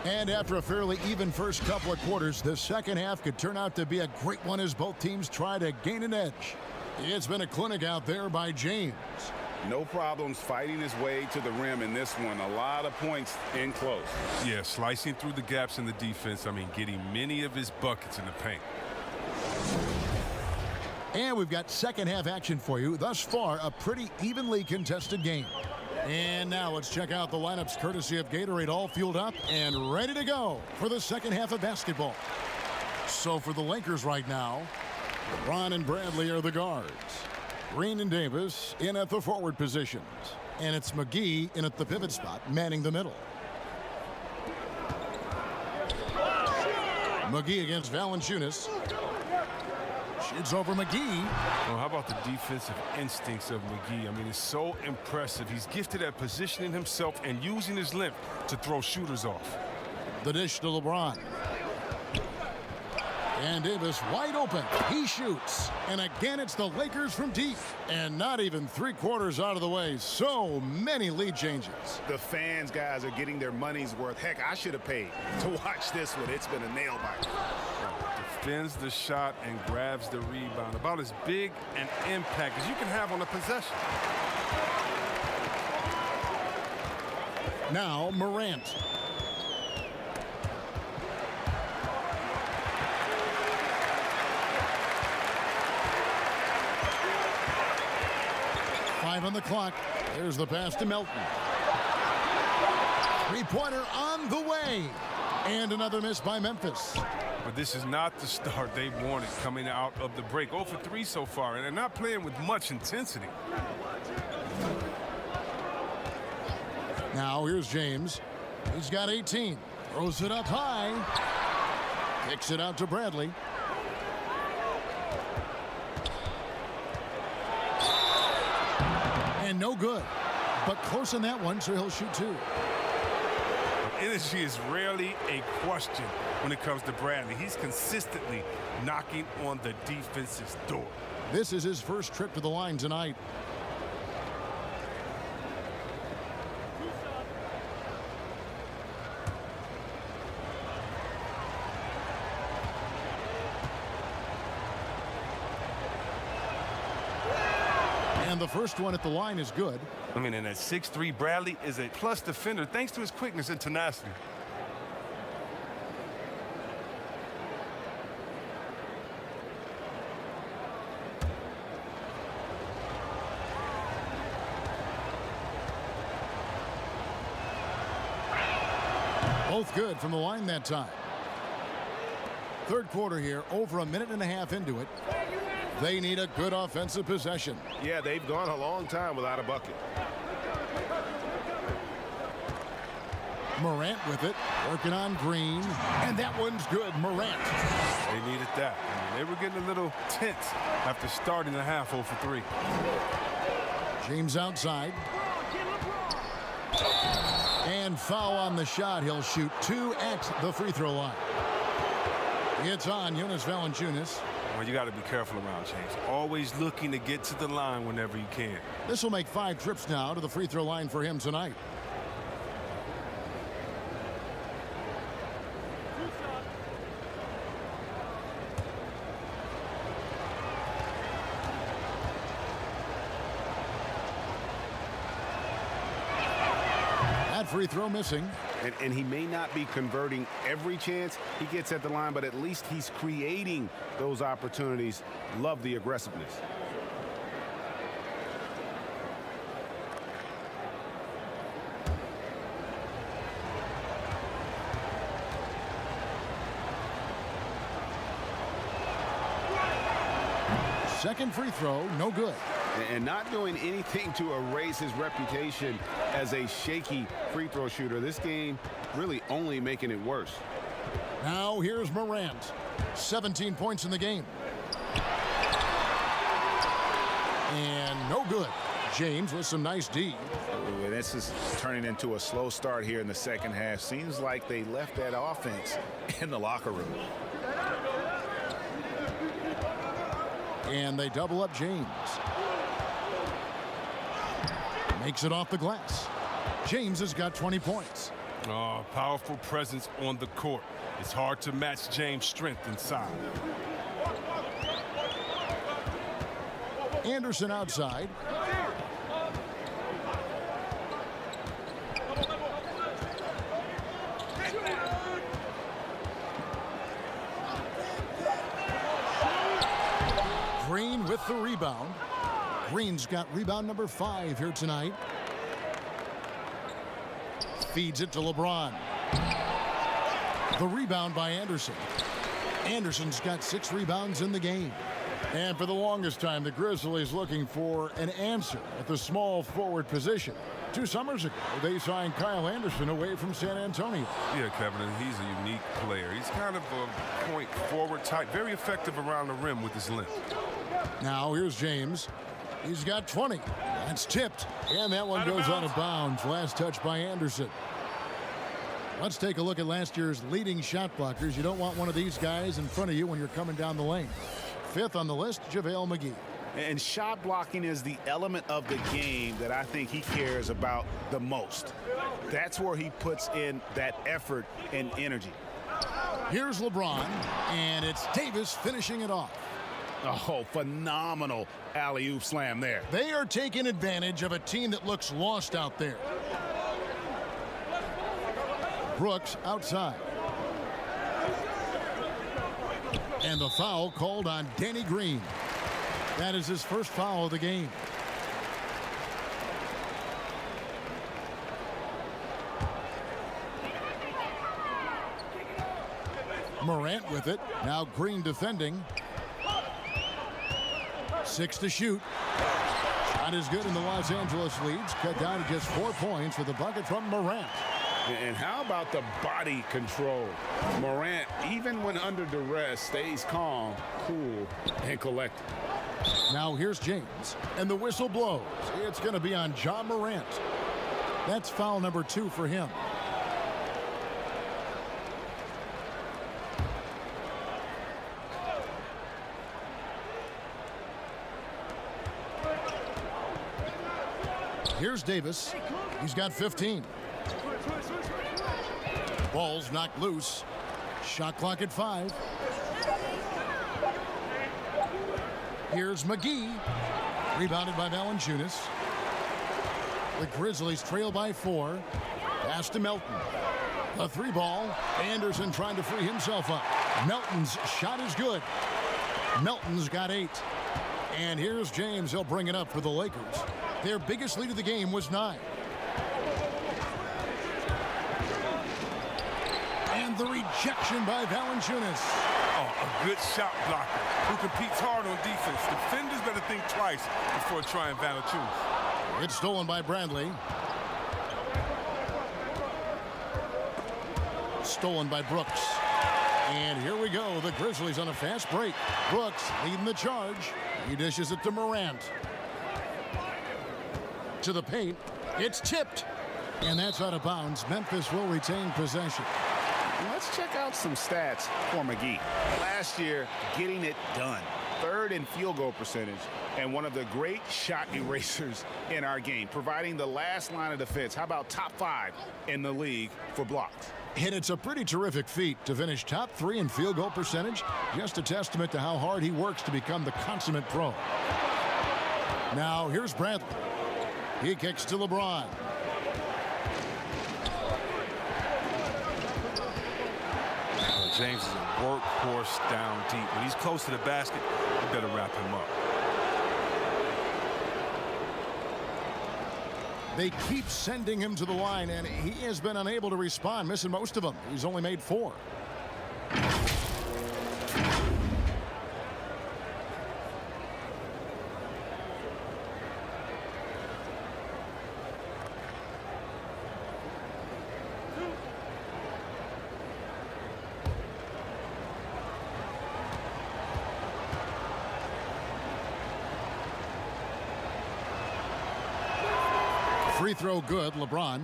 And after a fairly even first couple of quarters, the second half could turn out to be a great one as both teams try to gain an edge. It's been a clinic out there by James. No problems fighting his way to the rim in this one. A lot of points in close. Yeah, slicing through the gaps in the defense. I mean, getting many of his buckets in the paint. And we've got second half action for you. Thus far, a pretty evenly contested game. And now let's check out the lineups courtesy of Gatorade, all fueled up and ready to go for the second half of basketball. So for the Lakers right now, Ron and Bradley are the guards. Green and Davis in at the forward positions. And it's McGee in at the pivot spot, manning the middle. McGee against Valanciunas. Shoots over McGee. Well, how about the defensive instincts of McGee? I mean, it's so impressive. He's gifted at positioning himself and using his length to throw shooters off. The dish to LeBron. And Davis wide open. He shoots. And again, it's the Lakers from deep. And not even 3/4 out of the way. So many lead changes. The fans, guys, are getting their money's worth. Heck, I should have paid to watch this one. It's been a nail biter. Defends the shot and grabs the rebound. About as big an impact as you can have on a possession. Now Morant. On the clock. There's the pass to Melton. Three-pointer on the way. And another miss by Memphis. But this is not the start they wanted coming out of the break. 0 for 3 so far, and they're not playing with much intensity. Now here's James. He's got 18. Throws it up high. Kicks it out to Bradley. And no good. But close on that one, so he'll shoot 2. Energy is rarely a question when it comes to Bradley. He's consistently knocking on the defense's door. This is his first trip to the line tonight. And the first one at the line is good. I mean, and at 6'3", Bradley is a plus defender thanks to his quickness and tenacity. Both good from the line that time. Third quarter here, over a minute and a half into it. They need a good offensive possession. Yeah, they've gone a long time without a bucket. Morant with it, working on Green, and that one's good. Morant. They needed that. I mean, they were getting a little tense after starting the half 0 for 3. James outside. And foul on the shot. He'll shoot 2 at the free throw line. It's on Jonas Valanciunas. Well, you got to be careful around James. Always looking to get to the line whenever you can. This will make 5 trips now to the free throw line for him tonight. That free throw missing. And he may not be converting every chance he gets at the line, but at least he's creating those opportunities. Love the aggressiveness. Second free throw, no good. And not doing anything to erase his reputation as a shaky free throw shooter. This game really only making it worse. Now here's Morant. 17 points in the game. And no good. James with some nice D. This is turning into a slow start here in the second half. Seems like they left that offense in the locker room. And they double up James. Makes it off the glass. James has got 20 points. Oh, powerful presence on the court. It's hard to match James' strength inside. Anderson outside. Green with the rebound. Green's got rebound number 5 here tonight. Feeds it to LeBron. The rebound by Anderson. Anderson's got 6 rebounds in the game. And for the longest time, the Grizzlies looking for an answer at the small forward position. 2 summers ago, they signed Kyle Anderson away from San Antonio. Yeah, Kevin, and he's a unique player. He's kind of a point forward type, very effective around the rim with his length. Now here's James. He's got 20. That's tipped. And that one goes out of bounds. Last touch by Anderson. Let's take a look at last year's leading shot blockers. You don't want one of these guys in front of you when you're coming down the lane. 5th on the list, JaVale McGee. And shot blocking is the element of the game that I think he cares about the most. That's where he puts in that effort and energy. Here's LeBron, and it's Davis finishing it off. Oh, phenomenal alley-oop slam there. They are taking advantage of a team that looks lost out there. Brooks outside. And the foul called on Danny Green. That is his first foul of the game. Morant with it. Now Green defending. 6 to shoot. Shot is good, and the Los Angeles leads cut down to just 4 points with a bucket from Morant. And how about the body control? Morant, even when under duress, stays calm, cool, and collected. Now here's James, and the whistle blows. It's going to be on John Morant. That's foul number 2 for him. Here's Davis. He's got 15. Ball's knocked loose. Shot clock at 5. Here's McGee. Rebounded by Valanciunas. The Grizzlies trail by 4. Pass to Melton. A 3-ball. Anderson trying to free himself up. Melton's shot is good. Melton's got 8. And here's James. He'll bring it up for the Lakers. Their biggest lead of the game was 9. And the rejection by Valanciunas. Oh, a good shot blocker who competes hard on defense. Defenders better think twice before trying Valanciunas. It's stolen by Bradley. Stolen by Brooks. And here we go. The Grizzlies on a fast break. Brooks leading the charge. He dishes it to Morant. To the paint. It's tipped. And that's out of bounds. Memphis will retain possession. Let's check out some stats for McGee. Last year, getting it done. 3rd in field goal percentage and one of the great shot erasers in our game, providing the last line of defense. How about top 5 in the league for blocks? And it's a pretty terrific feat to finish top 3 in field goal percentage. Just a testament to how hard he works to become the consummate pro. Now here's Bradley. He kicks to LeBron. James is a workhorse down deep. When he's close to the basket, you better wrap him up. They keep sending him to the line, and he has been unable to respond, missing most of them. He's only made 4. Free throw good, LeBron.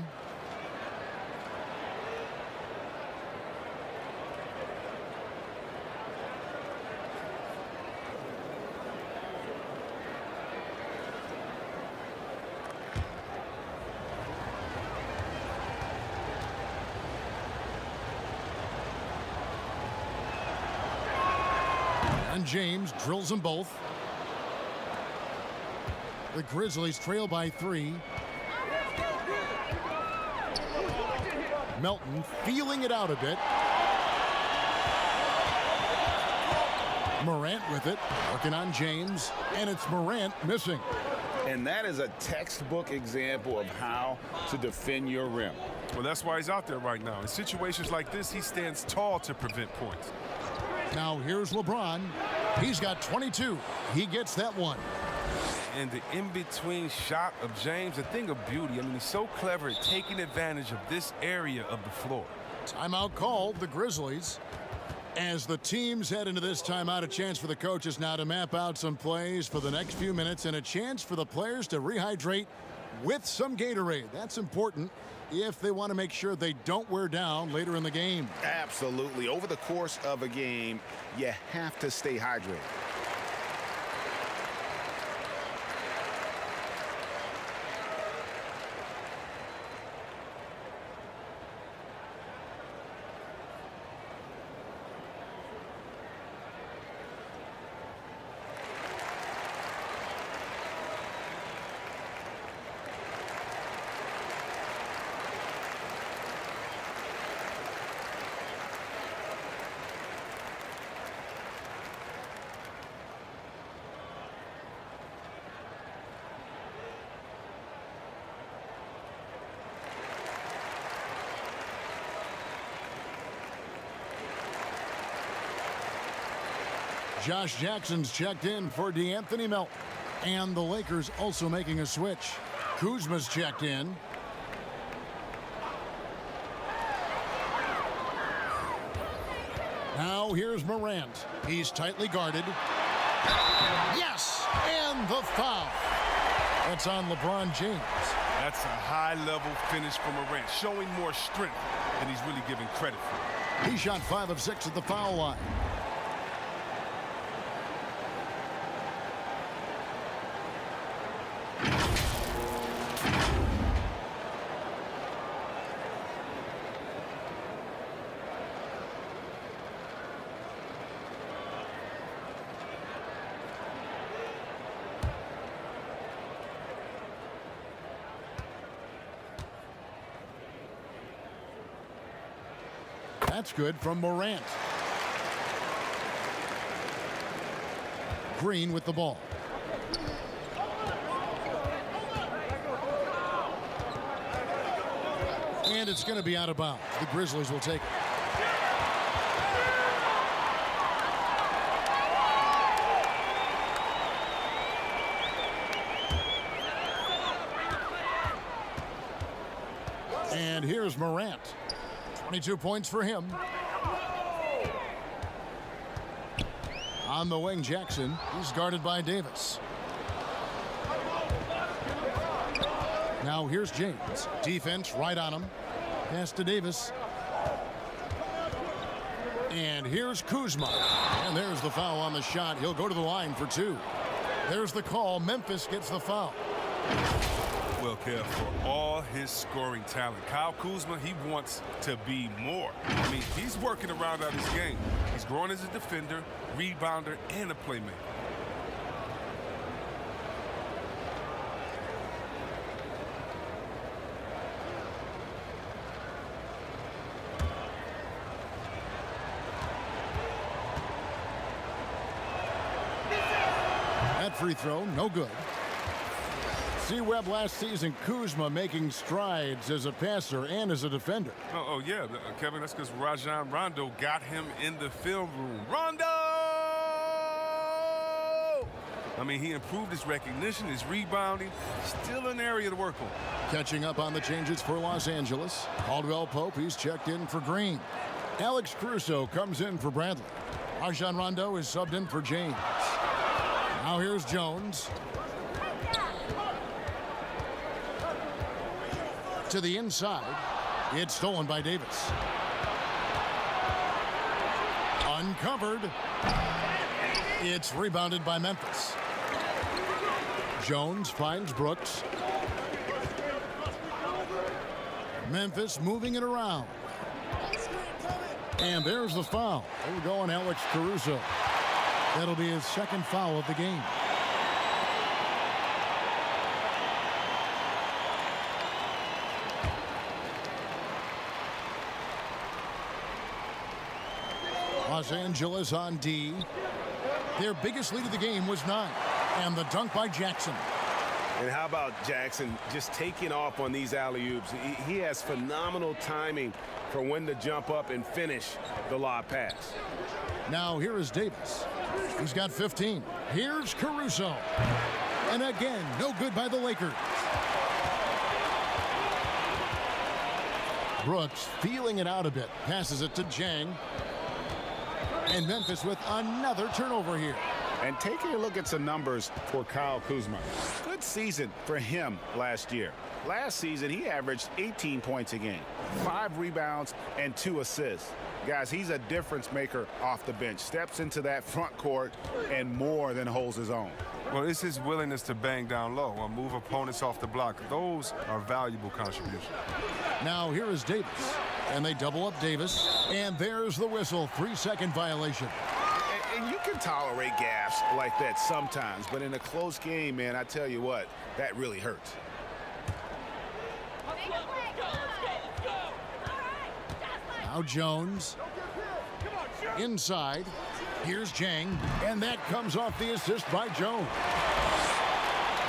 And James drills them both. The Grizzlies trail by 3. Melton feeling it out a bit. Morant with it, working on James, and it's Morant missing. And that is a textbook example of how to defend your rim. Well, that's why he's out there right now. In situations like this, he stands tall to prevent points. Now here's LeBron. He's got 22. He gets that one. And the in-between shot of James, a thing of beauty. I mean, he's so clever at taking advantage of this area of the floor. Timeout called, the Grizzlies. As the teams head into this timeout, a chance for the coaches now to map out some plays for the next few minutes and a chance for the players to rehydrate with some Gatorade. That's important if they want to make sure they don't wear down later in the game. Absolutely. Over the course of a game, you have to stay hydrated. Josh Jackson's checked in for D'Anthony Melton. And the Lakers also making a switch. Kuzma's checked in. Now here's Morant. He's tightly guarded. Yes! And the foul. That's on LeBron James. That's a high-level finish from Morant, showing more strength than he's really given credit for. He shot 5 of 6 at the foul line. That's good from Morant. Green with the ball. And it's going to be out of bounds. The Grizzlies will take it. And here's Morant. 22 points for him. On the wing, Jackson. He's guarded by Davis. Now here's James. Defense right on him. Pass to Davis. And here's Kuzma. And there's the foul on the shot. He'll go to the line for 2. There's the call. Memphis gets the foul. Well, Kev, for all his scoring talent, Kyle Kuzma, he wants to be more. I mean, he's working around out his game. He's growing as a defender, rebounder, and a playmaker. That free throw, no good. C-Webb last season, Kuzma making strides as a passer and as a defender. Oh yeah, Kevin, that's because Rajon Rondo got him in the film room. Rondo! I mean, he improved his recognition, his rebounding. Still an area to work on. Catching up on the changes for Los Angeles. Caldwell Pope, he's checked in for Green. Alex Caruso comes in for Bradley. Rajon Rondo is subbed in for James. Now here's Jones. To the inside. It's stolen by Davis. Uncovered. It's rebounded by Memphis. Jones finds Brooks. Memphis moving it around. And there's the foul. There we go on Alex Caruso. That'll be his second foul of the game. Los Angeles on D. Their biggest lead of the game was 9. And the dunk by Jackson. And how about Jackson just taking off on these alley-oops? He has phenomenal timing for when to jump up and finish the lob pass. Now here is Davis. He's got 15. Here's Caruso. And again, no good by the Lakers. Brooks feeling it out a bit. Passes it to Jang. And Memphis with another turnover here. And taking a look at some numbers for Kyle Kuzma. Good season for him last year. Last season, he averaged 18 points a game, 5 rebounds, and 2 assists. Guys, he's a difference maker off the bench. Steps into that front court and more than holds his own. Well, it's his willingness to bang down low or move opponents off the block. Those are valuable contributions. Now here is Davis. And they double up Davis. And there's the whistle. 3-second violation. And you can tolerate gaffes like that sometimes, but in a close game, man, I tell you what, that really hurts. Now Jones. Inside. Here's Jang. And that comes off the assist by Jones.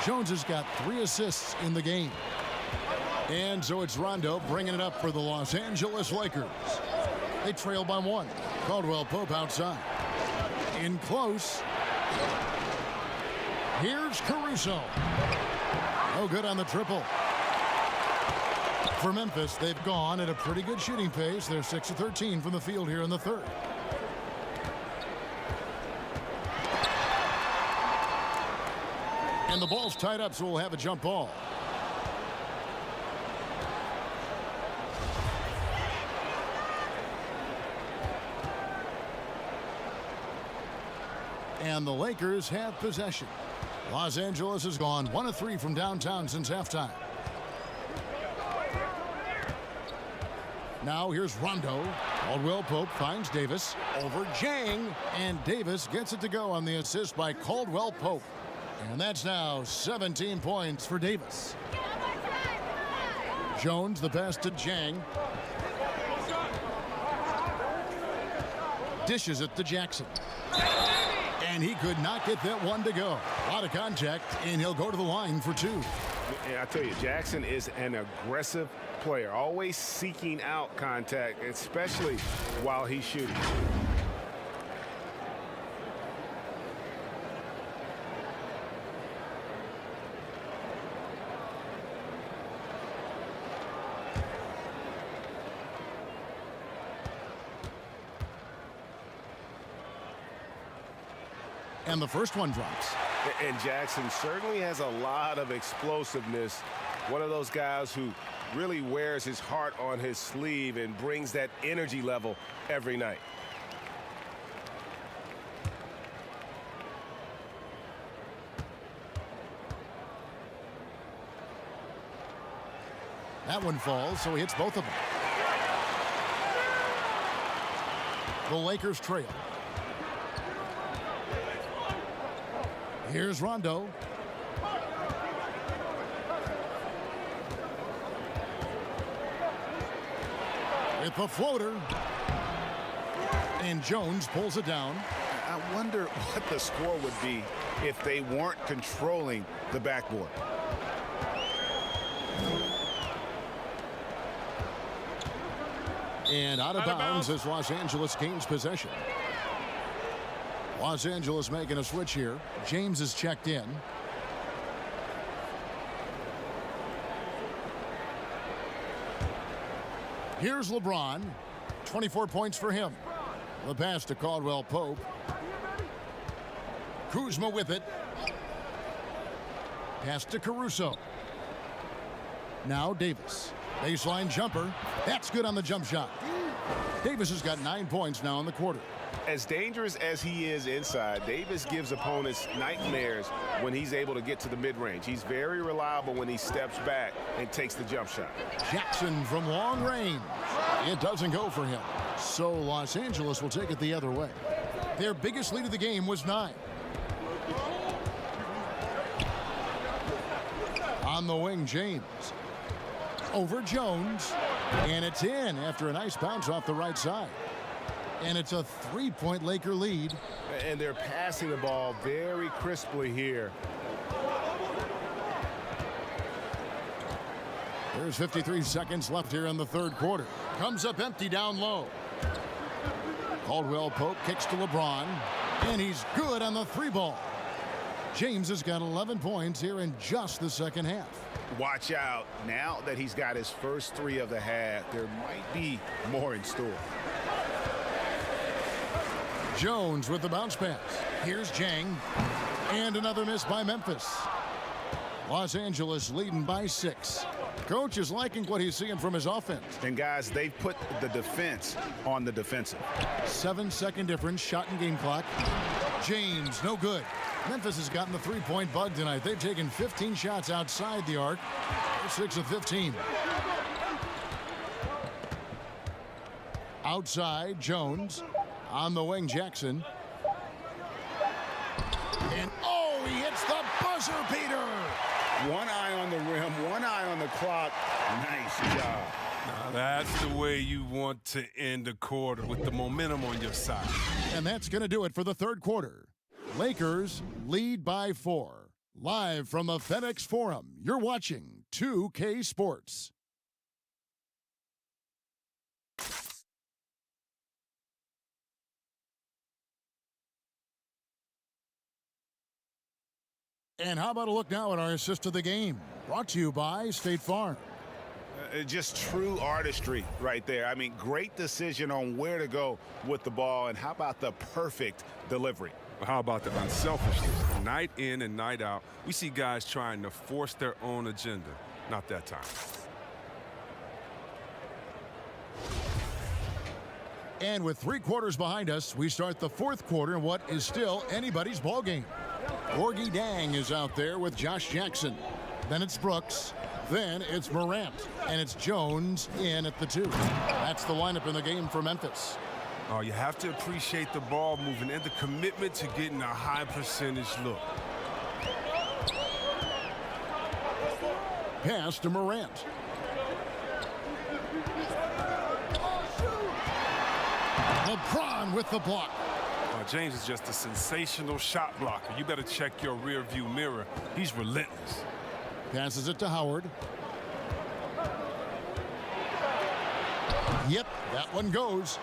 Jones has got 3 assists in the game. And so it's Rondo bringing it up for the Los Angeles Lakers. They trail by 1. Caldwell Pope outside. In close. Here's Caruso. No good on the triple. For Memphis, they've gone at a pretty good shooting pace. They're 6 of 13 from the field here in the third. And the ball's tied up, so we'll have a jump ball. And the Lakers have possession. Los Angeles has gone 1 of 3 from downtown since halftime. Now here's Rondo. Caldwell Pope finds Davis over Jang. And Davis gets it to go on the assist by Caldwell Pope. And that's now 17 points for Davis. Jones, the pass to Jang. Dishes it to Jackson. And he could not get that one to go. A lot of contact, and he'll go to the line for 2. I tell you, Jackson is an aggressive player, always seeking out contact, especially while he's shooting. And the first one drops. And Jackson certainly has a lot of explosiveness. One of those guys who really wears his heart on his sleeve and brings that energy level every night. That one falls, so he hits both of them. The Lakers trail. Here's Rondo. With the floater. And Jones pulls it down. I wonder what the score would be if they weren't controlling the backboard. And out of bounds as Los Angeles gains possession. Los Angeles making a switch here. James is checked in. Here's LeBron. 24 points for him. The pass to Caldwell Pope. Kuzma with it. Pass to Caruso. Now Davis. Baseline jumper. That's good on the jump shot. Davis has got 9 points now in the quarter. As dangerous as he is inside, Davis gives opponents nightmares when he's able to get to the mid-range. He's very reliable when he steps back and takes the jump shot. Jackson from long range. It doesn't go for him. So Los Angeles will take it the other way. Their biggest lead of the game was 9. On the wing, James. Over Jones. And it's in after a nice bounce off the right side. And it's a 3-point Laker lead. And they're passing the ball very crisply here. There's 53 seconds left here in the third quarter. Comes up empty down low. Caldwell Pope kicks to LeBron, and he's good on the three ball. James has got 11 points here in just the second half. Watch out. Now that he's got his first three of the half, there might be more in store. Jones with the bounce pass. Here's Jang. And another miss by Memphis. Los Angeles leading by 6. Coach is liking what he's seeing from his offense. And guys, they've put the defense on the defensive. 7-second difference, shot and game clock. James, no good. Memphis has gotten the three-point bug tonight. They've taken 15 shots outside the arc. They're 6 of 15. Outside, Jones. On the wing, Jackson. And, oh, he hits the buzzer beater. One eye on the rim, one eye on the clock. Nice job. Now that's the way you want to end a quarter, with the momentum on your side. And that's going to do it for the third quarter. Lakers lead by 4. Live from the FedEx Forum, you're watching 2K Sports. And how about a look now at our assist of the game? Brought to you by State Farm. Just true artistry right there. I mean, great decision on where to go with the ball, and how about the perfect delivery? How about the unselfishness? Night in and night out, we see guys trying to force their own agenda. Not that time. And with 3 quarters behind us, we start the fourth quarter in what is still anybody's ball game. Gorgie Dang is out there with Josh Jackson. Then it's Brooks. Then it's Morant. And it's Jones in at the 2. That's the lineup in the game for Memphis. Oh, you have to appreciate the ball movement and the commitment to getting a high percentage look. Pass to Morant. LeBron with the block. James is just a sensational shot blocker. You better check your rear view mirror. He's relentless. Passes it to Howard. Yep, that one goes.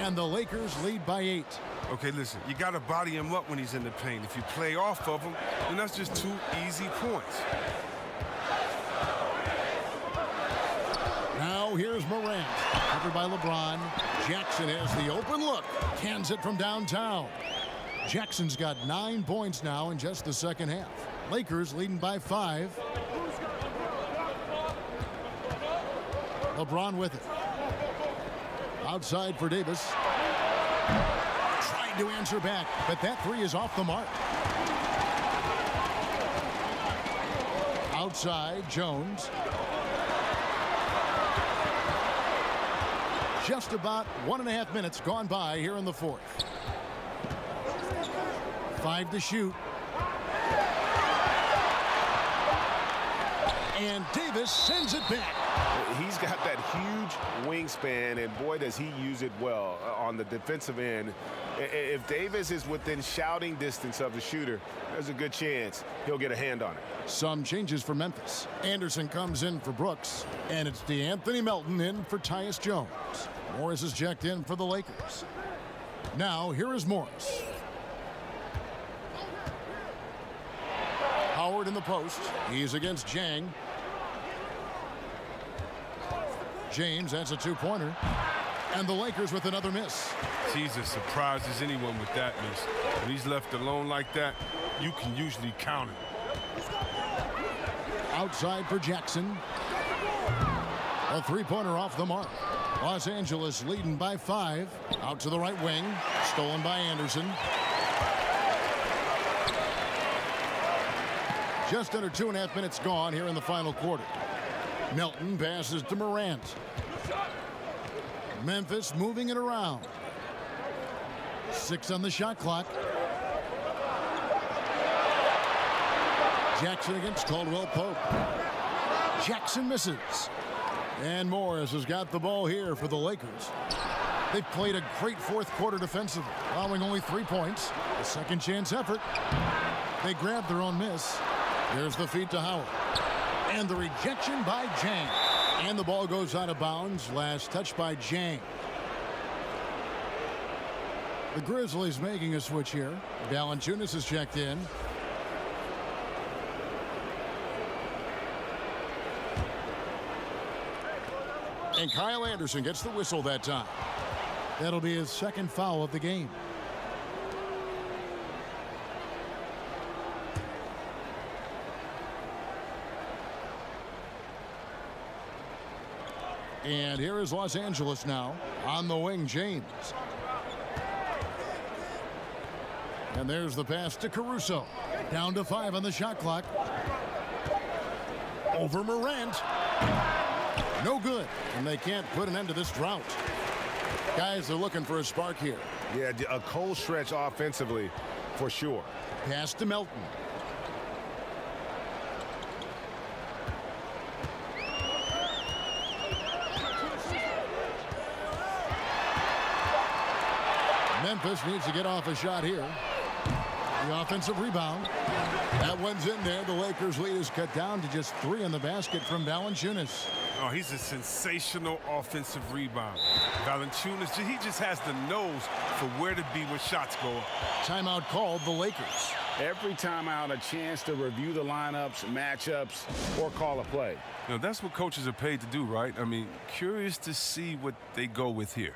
And the Lakers lead by 8. Okay, listen, you got to body him up when he's in the paint. If you play off of him, then that's just 2 easy points. Now here's Morant. Covered by LeBron. Jackson has the open look. Cans it from downtown. Jackson's got 9 points now in just the second half. Lakers leading by 5. LeBron with it. Outside for Davis. Trying to answer back, but that 3 is off the mark. Outside, Jones. Just about 1.5 minutes gone by here in the fourth. 5 to shoot. And Davis sends it back. He's got that huge wingspan, and boy, does he use it well on the defensive end. If Davis is within shouting distance of the shooter, there's a good chance he'll get a hand on it. Some changes for Memphis. Anderson comes in for Brooks, and it's DeAnthony Melton in for Tyus Jones. Morris is checked in for the Lakers. Now, here is Morris. Howard in the post. He's against Jang. James, that's a 2-pointer. And the Lakers with another miss. He's as surprised as anyone with that miss. When he's left alone like that, you can usually count it. Outside for Jackson. A 3-pointer off the mark. Los Angeles leading by 5. Out to the right wing. Stolen by Anderson. Just under 2.5 minutes gone here in the final quarter. Melton passes to Morant. Memphis moving it around. 6 on the shot clock. Jackson against Caldwell Pope. Jackson misses. And Morris has got the ball here for the Lakers. They've played a great fourth quarter defensively, allowing only 3 points. A second chance effort. They grabbed their own miss. There's the feed to Howard. And the rejection by Jang. And the ball goes out of bounds. Last touch by Jang. The Grizzlies making a switch here. Valanciunas is checked in. And Kyle Anderson gets the whistle that time. That'll be his second foul of the game. And here is Los Angeles now. On the wing, James. And there's the pass to Caruso. Down to 5 on the shot clock. Over Morant. No good. And they can't put an end to this drought. Guys are looking for a spark here. Yeah, a cold stretch offensively for sure. Pass to Melton. Memphis needs to get off a shot here. The offensive rebound. That one's in there. The Lakers' lead is cut down to just 3 in the basket from Valanciunas. Oh, he's a sensational offensive rebound. Valanciunas, he just has the nose for where to be when shots go up. Timeout called the Lakers. Every timeout, a chance to review the lineups, matchups, or call a play. You know, that's what coaches are paid to do, right? I mean, curious to see what they go with here.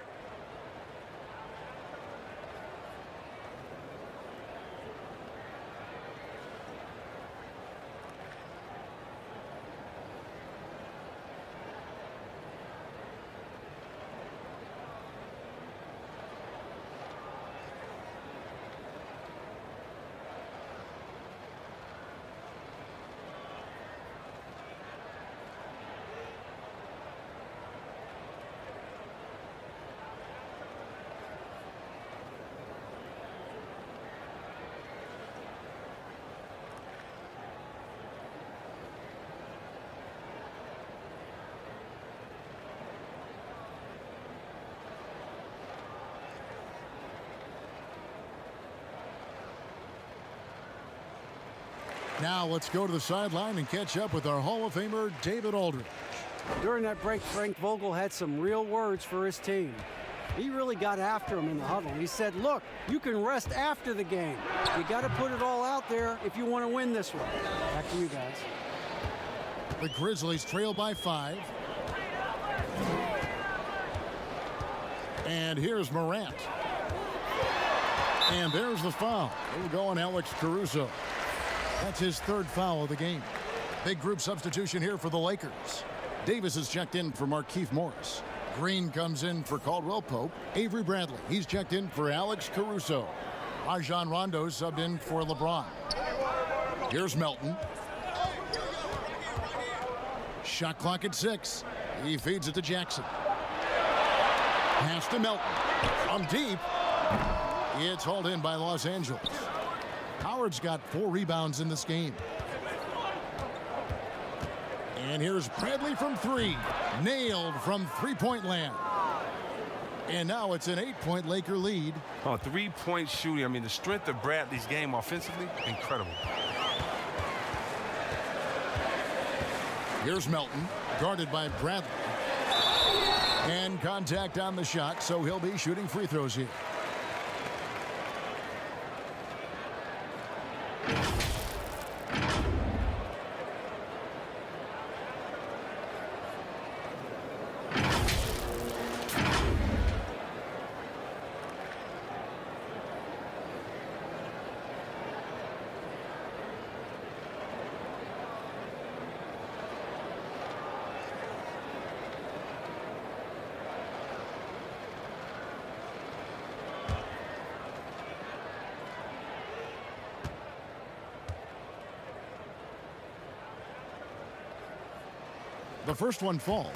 Now let's go to the sideline and catch up with our Hall of Famer, David Aldridge. During that break, Frank Vogel had some real words for his team. He really got after him in the huddle. He said, look, you can rest after the game. You got to put it all out there if you want to win this one. Back to you guys. The Grizzlies trail by 5. And here's Morant. And there's the foul. It'll go on Alex Caruso. That's his 3rd foul of the game. Big group substitution here for the Lakers. Davis is checked in for Markieff Morris. Green comes in for Caldwell Pope. Avery Bradley, he's checked in for Alex Caruso. Rajon Rondo subbed in for LeBron. Here's Melton. Shot clock at 6. He feeds it to Jackson. Pass to Melton. From deep. It's hauled in by Los Angeles. Howard's got 4 rebounds in this game. And here's Bradley from 3. Nailed from three-point land. And now it's an 8-point Laker lead. Oh, 3-point shooting. I mean, the strength of Bradley's game offensively, incredible. Here's Melton, guarded by Bradley. And contact on the shot, so he'll be shooting free throws here. The first one falls.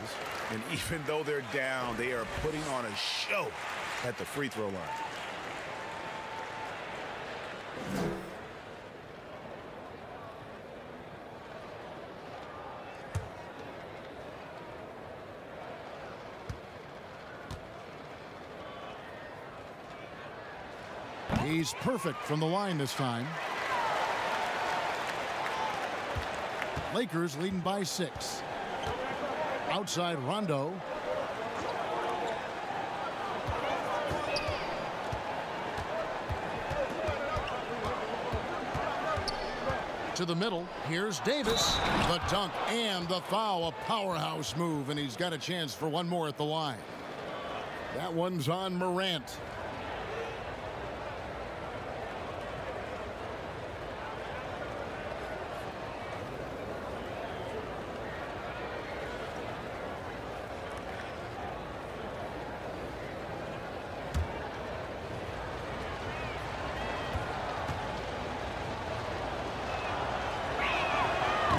And even though they're down, they are putting on a show at the free throw line. He's perfect from the line this time. Lakers leading by 6. Outside Rondo. To the middle. Here's Davis. The dunk and the foul. A powerhouse move, and he's got a chance for one more at the line. That one's on Morant.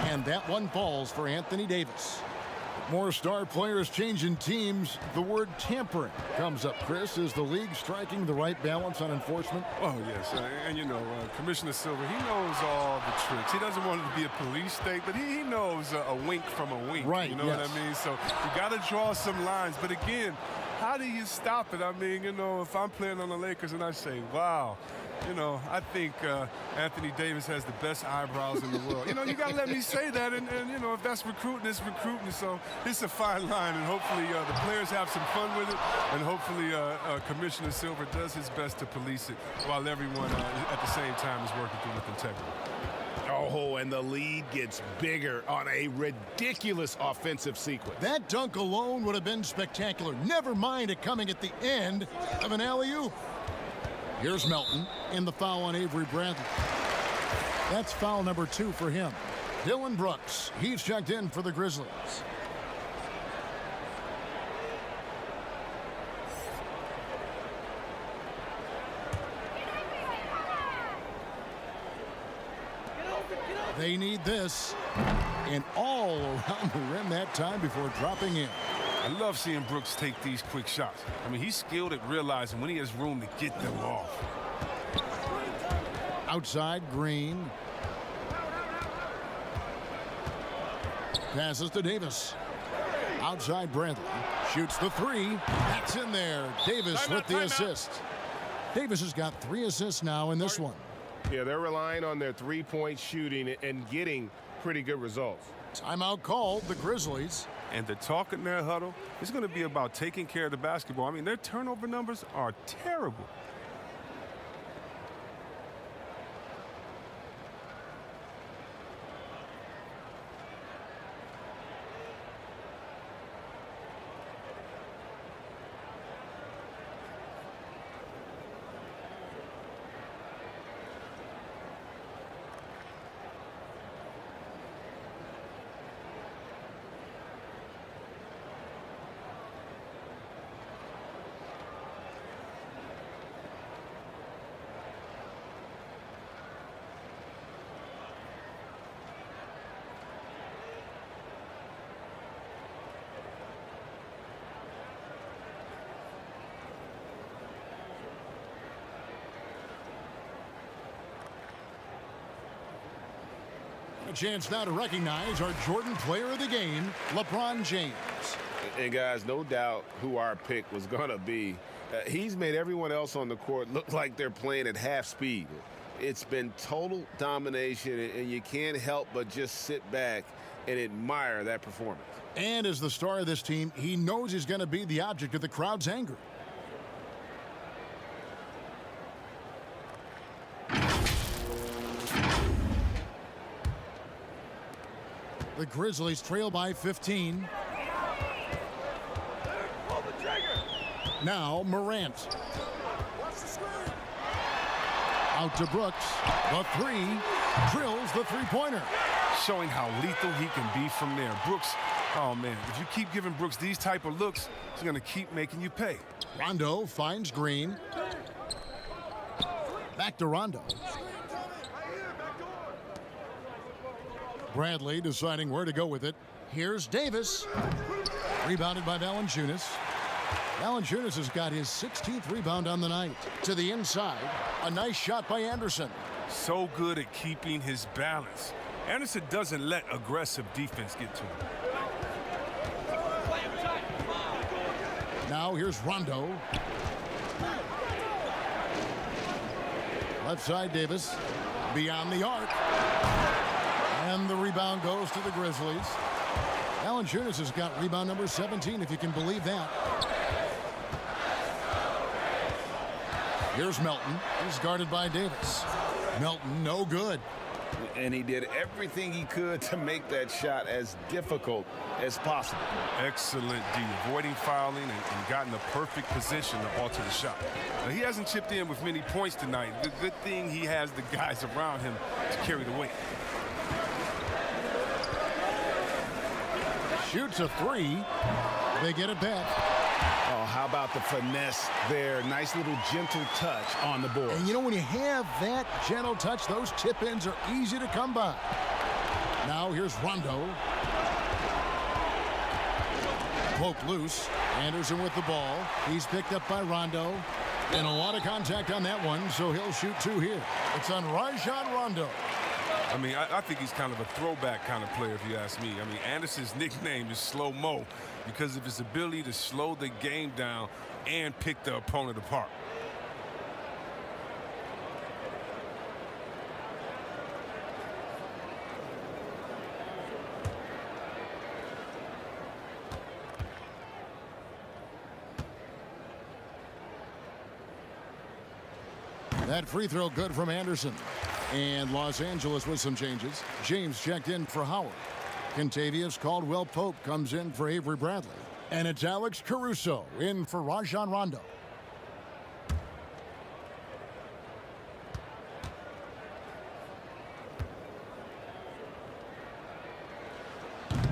And that one falls for Anthony Davis. More star players changing teams. The word tampering comes up, Chris. Is the league striking the right balance on enforcement? Oh, yes. And, you know, Commissioner Silver, he knows all the tricks. He doesn't want it to be a police state, but he knows a wink from a wink. Right, You know yes. what I mean? So you got to draw some lines. But again, how do you stop it? I mean, you know, if I'm playing on the Lakers and I say, wow, you know, I think Anthony Davis has the best eyebrows in the world. You know, you got to let me say that. And, you know, if that's recruiting, it's recruiting. So it's a fine line. And hopefully the players have some fun with it. And hopefully Commissioner Silver does his best to police it while everyone at the same time is working through with integrity. Oh, and the lead gets bigger on a ridiculous offensive sequence. That dunk alone would have been spectacular. Never mind it coming at the end of an alley-oop. Here's Melton, and the foul on Avery Bradley. That's foul number 2 for him. Dylan Brooks, he's checked in for the Grizzlies. They need this. And all around the rim that time before dropping in. I love seeing Brooks take these quick shots. I mean, he's skilled at realizing when he has room to get them off. Outside Green. Passes to Davis. Outside Bradley. Shoots the 3. That's in there. Davis with the assist. Davis has got 3 assists now in this one. Yeah, they're relying on their three-point shooting and getting pretty good results. Timeout called, the Grizzlies. And the talk in their huddle is going to be about taking care of the basketball. I mean, their turnover numbers are terrible. A chance now to recognize our Jordan Player of the Game, LeBron James. And guys, no doubt who our pick was going to be. He's made everyone else on the court look like they're playing at half speed. It's been total domination, and you can't help but just sit back and admire that performance. And as the star of this team, he knows he's going to be the object of the crowd's anger. The Grizzlies trail by 15. Now Morant. Out to Brooks. The 3. Drills the three-pointer. Showing how lethal he can be from there. Brooks, oh man, if you keep giving Brooks these type of looks, he's going to keep making you pay. Rondo finds Green. Back to Rondo. Bradley deciding where to go with it. Here's Davis. Rebounded by Valanciunas. Valanciunas has got his 16th rebound on the night. To the inside. A nice shot by Anderson. So good at keeping his balance. Anderson doesn't let aggressive defense get to him. Now here's Rondo. Left side, Davis. Beyond the arc. And the rebound goes to the Grizzlies. Valanciunas has got rebound number 17, if you can believe that. Here's Melton. He's guarded by Davis. Melton, no good. And he did everything he could to make that shot as difficult as possible. Excellent D, avoiding fouling and gotten the perfect position to alter the shot. Now, he hasn't chipped in with many points tonight. The good thing he has the guys around him to carry the weight. Shoots a three. They get it back. Oh, how about the finesse there? Nice little gentle touch on the board. And you know, when you have that gentle touch, those tip-ins are easy to come by. Now here's Rondo. Poke loose. Anderson with the ball. He's picked up by Rondo. And a lot of contact on that one, so he'll shoot two here. It's on Rajon Rondo. I mean, I think he's kind of a throwback kind of player, if you ask me. I mean, Anderson's nickname is Slow Mo because of his ability to slow the game down and pick the opponent apart. That free throw good from Anderson. And Los Angeles with some changes. James checked in for Howard. Kentavious Caldwell-Pope comes in for Avery Bradley. And it's Alex Caruso in for Rajon Rondo.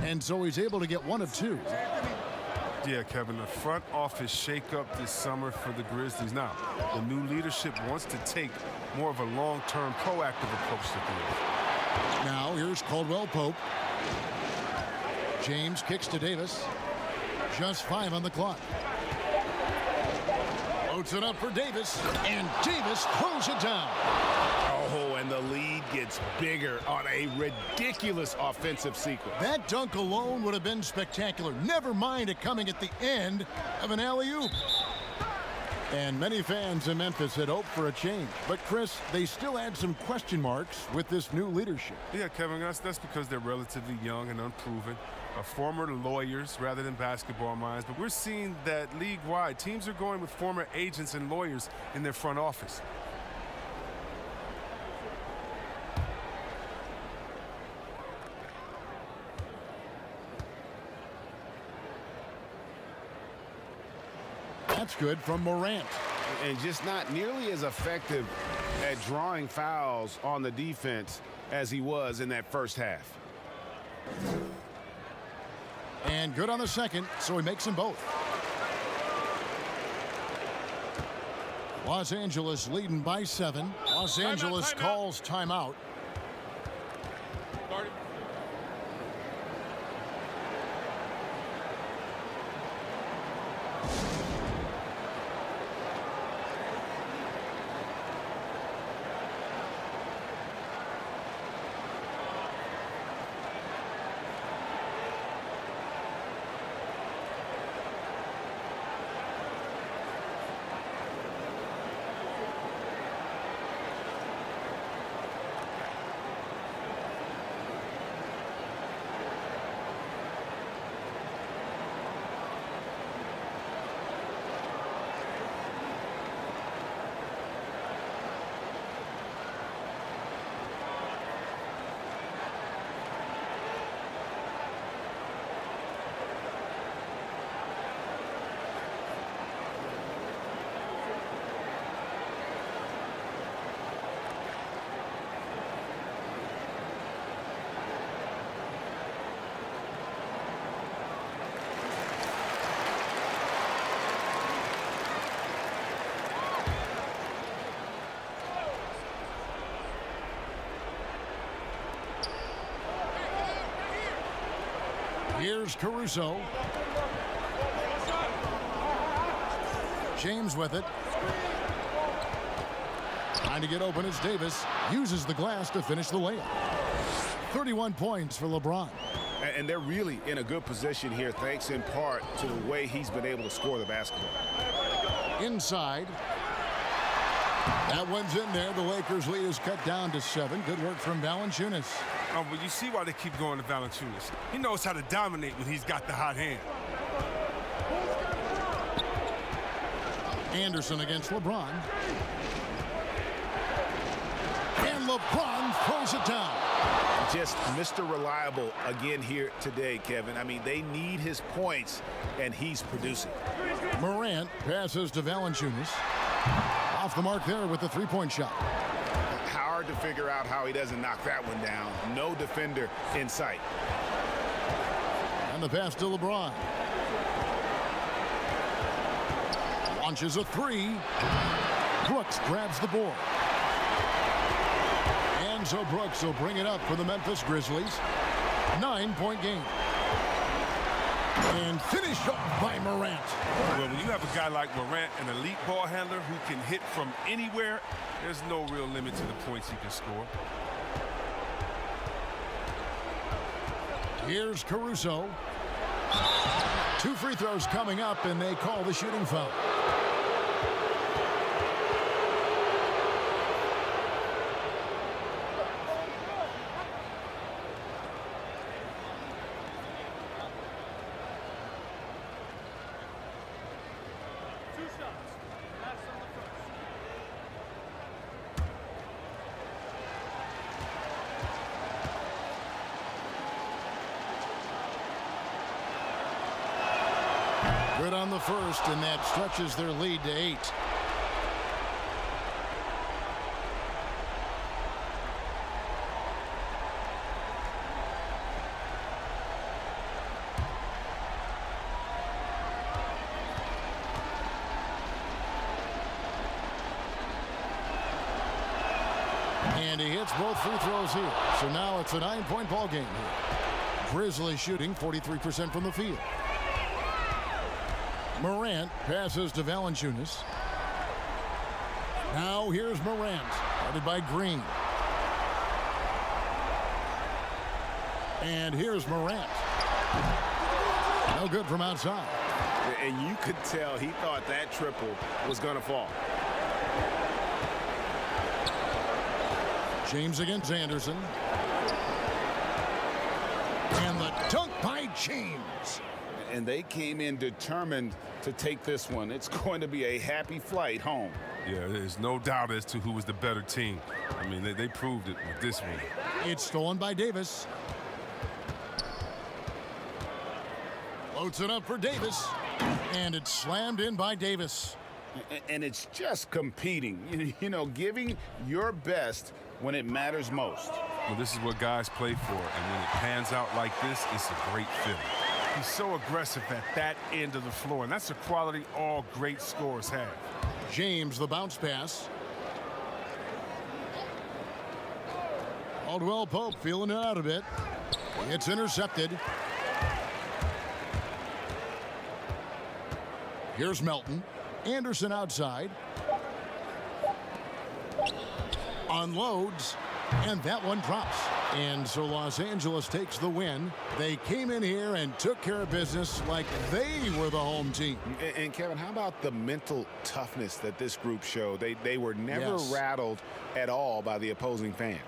And so he's able to get one of two. Yeah, Kevin, the front office shakeup this summer for the Grizzlies. Now, the new leadership wants to take more of a long-term, proactive approach to things. Now, here's Caldwell-Pope. James kicks to Davis. Just 5 on the clock. Floats it up for Davis, and Davis throws it down. Oh, and the lead gets bigger on a ridiculous offensive sequence. That dunk alone would have been spectacular. Never mind it coming at the end of an alley-oop. And many fans in Memphis had hoped for a change. But, Chris, they still had some question marks with this new leadership. Yeah, Kevin, that's because they're relatively young and unproven. Former lawyers rather than basketball minds. But we're seeing that league-wide. Teams are going with former agents and lawyers in their front office. That's good from Morant. And just not nearly as effective at drawing fouls on the defense as he was in that first half. And good on the second, so he makes them both. Los Angeles leading by 7. Los Angeles calls timeout. Here's Caruso. James with it. Trying to get open as Davis uses the glass to finish the layup. 31 points for LeBron. And they're really in a good position here, thanks in part to the way he's been able to score the basketball. Inside. That one's in there. The Lakers' lead is cut down to 7. Good work from Valanciunas. Oh, but you see why they keep going to Valanciunas. He knows how to dominate when he's got the hot hand. Anderson against LeBron. And LeBron throws it down. Just Mr. Reliable again here today, Kevin. I mean, they need his points, and he's producing. Morant passes to Valanciunas. Off the mark there with the three-point shot. Hard to figure out how he doesn't knock that one down. No defender in sight. And the pass to LeBron. Launches a three. Brooks grabs the board. And so Brooks will bring it up for the Memphis Grizzlies. 9-point game. And finished off by Morant. Well, when you have a guy like Morant, an elite ball handler who can hit from anywhere, there's no real limit to the points he can score. Here's Caruso. 2 free throws coming up, and they call the shooting foul. Good on the first, and that stretches their lead to 8. And he hits both free throws here. So now it's a 9-point ball game here. Grizzlies shooting 43% from the field. Morant passes to Valanciunas. Now here's Morant, guarded by Green. And here's Morant. No good from outside. And you could tell he thought that triple was going to fall. James against Anderson. And the dunk by James. And they came in determined to take this one. It's going to be a happy flight home. Yeah, there's no doubt as to who was the better team. I mean, they proved it with this one. It's stolen by Davis. Floats it up for Davis. And it's slammed in by Davis. And it's just competing, you know, giving your best when it matters most. Well, this is what guys play for, and when it pans out like this, it's a great feeling. He's so aggressive at that end of the floor, and that's a quality all great scorers have. James, the bounce pass. Caldwell Pope feeling it out a bit. It's intercepted. Here's Melton. Anderson outside. Unloads. And that one drops. And so Los Angeles takes the win. They came in here and took care of business like they were the home team. And Kevin, how about the mental toughness that this group showed? They were never rattled at all by the opposing fans.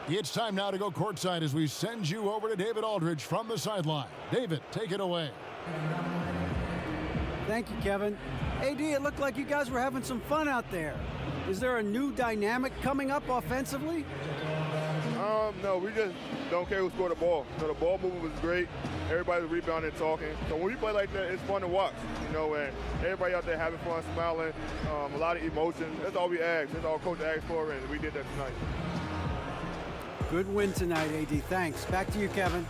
It's time now to go courtside as we send you over to David Aldridge from the sideline. David, take it away. Thank you, Kevin. AD, it looked like you guys were having some fun out there. Is there a new dynamic coming up offensively? No, we just don't care who scored the ball. So the ball movement was great. Everybody's rebounding and talking. So when we play like that, it's fun to watch, you know, and everybody out there having fun, smiling, a lot of emotion. That's all we ask. That's all Coach asked for, and we did that tonight. Good win tonight, AD. Thanks. Back to you, Kevin.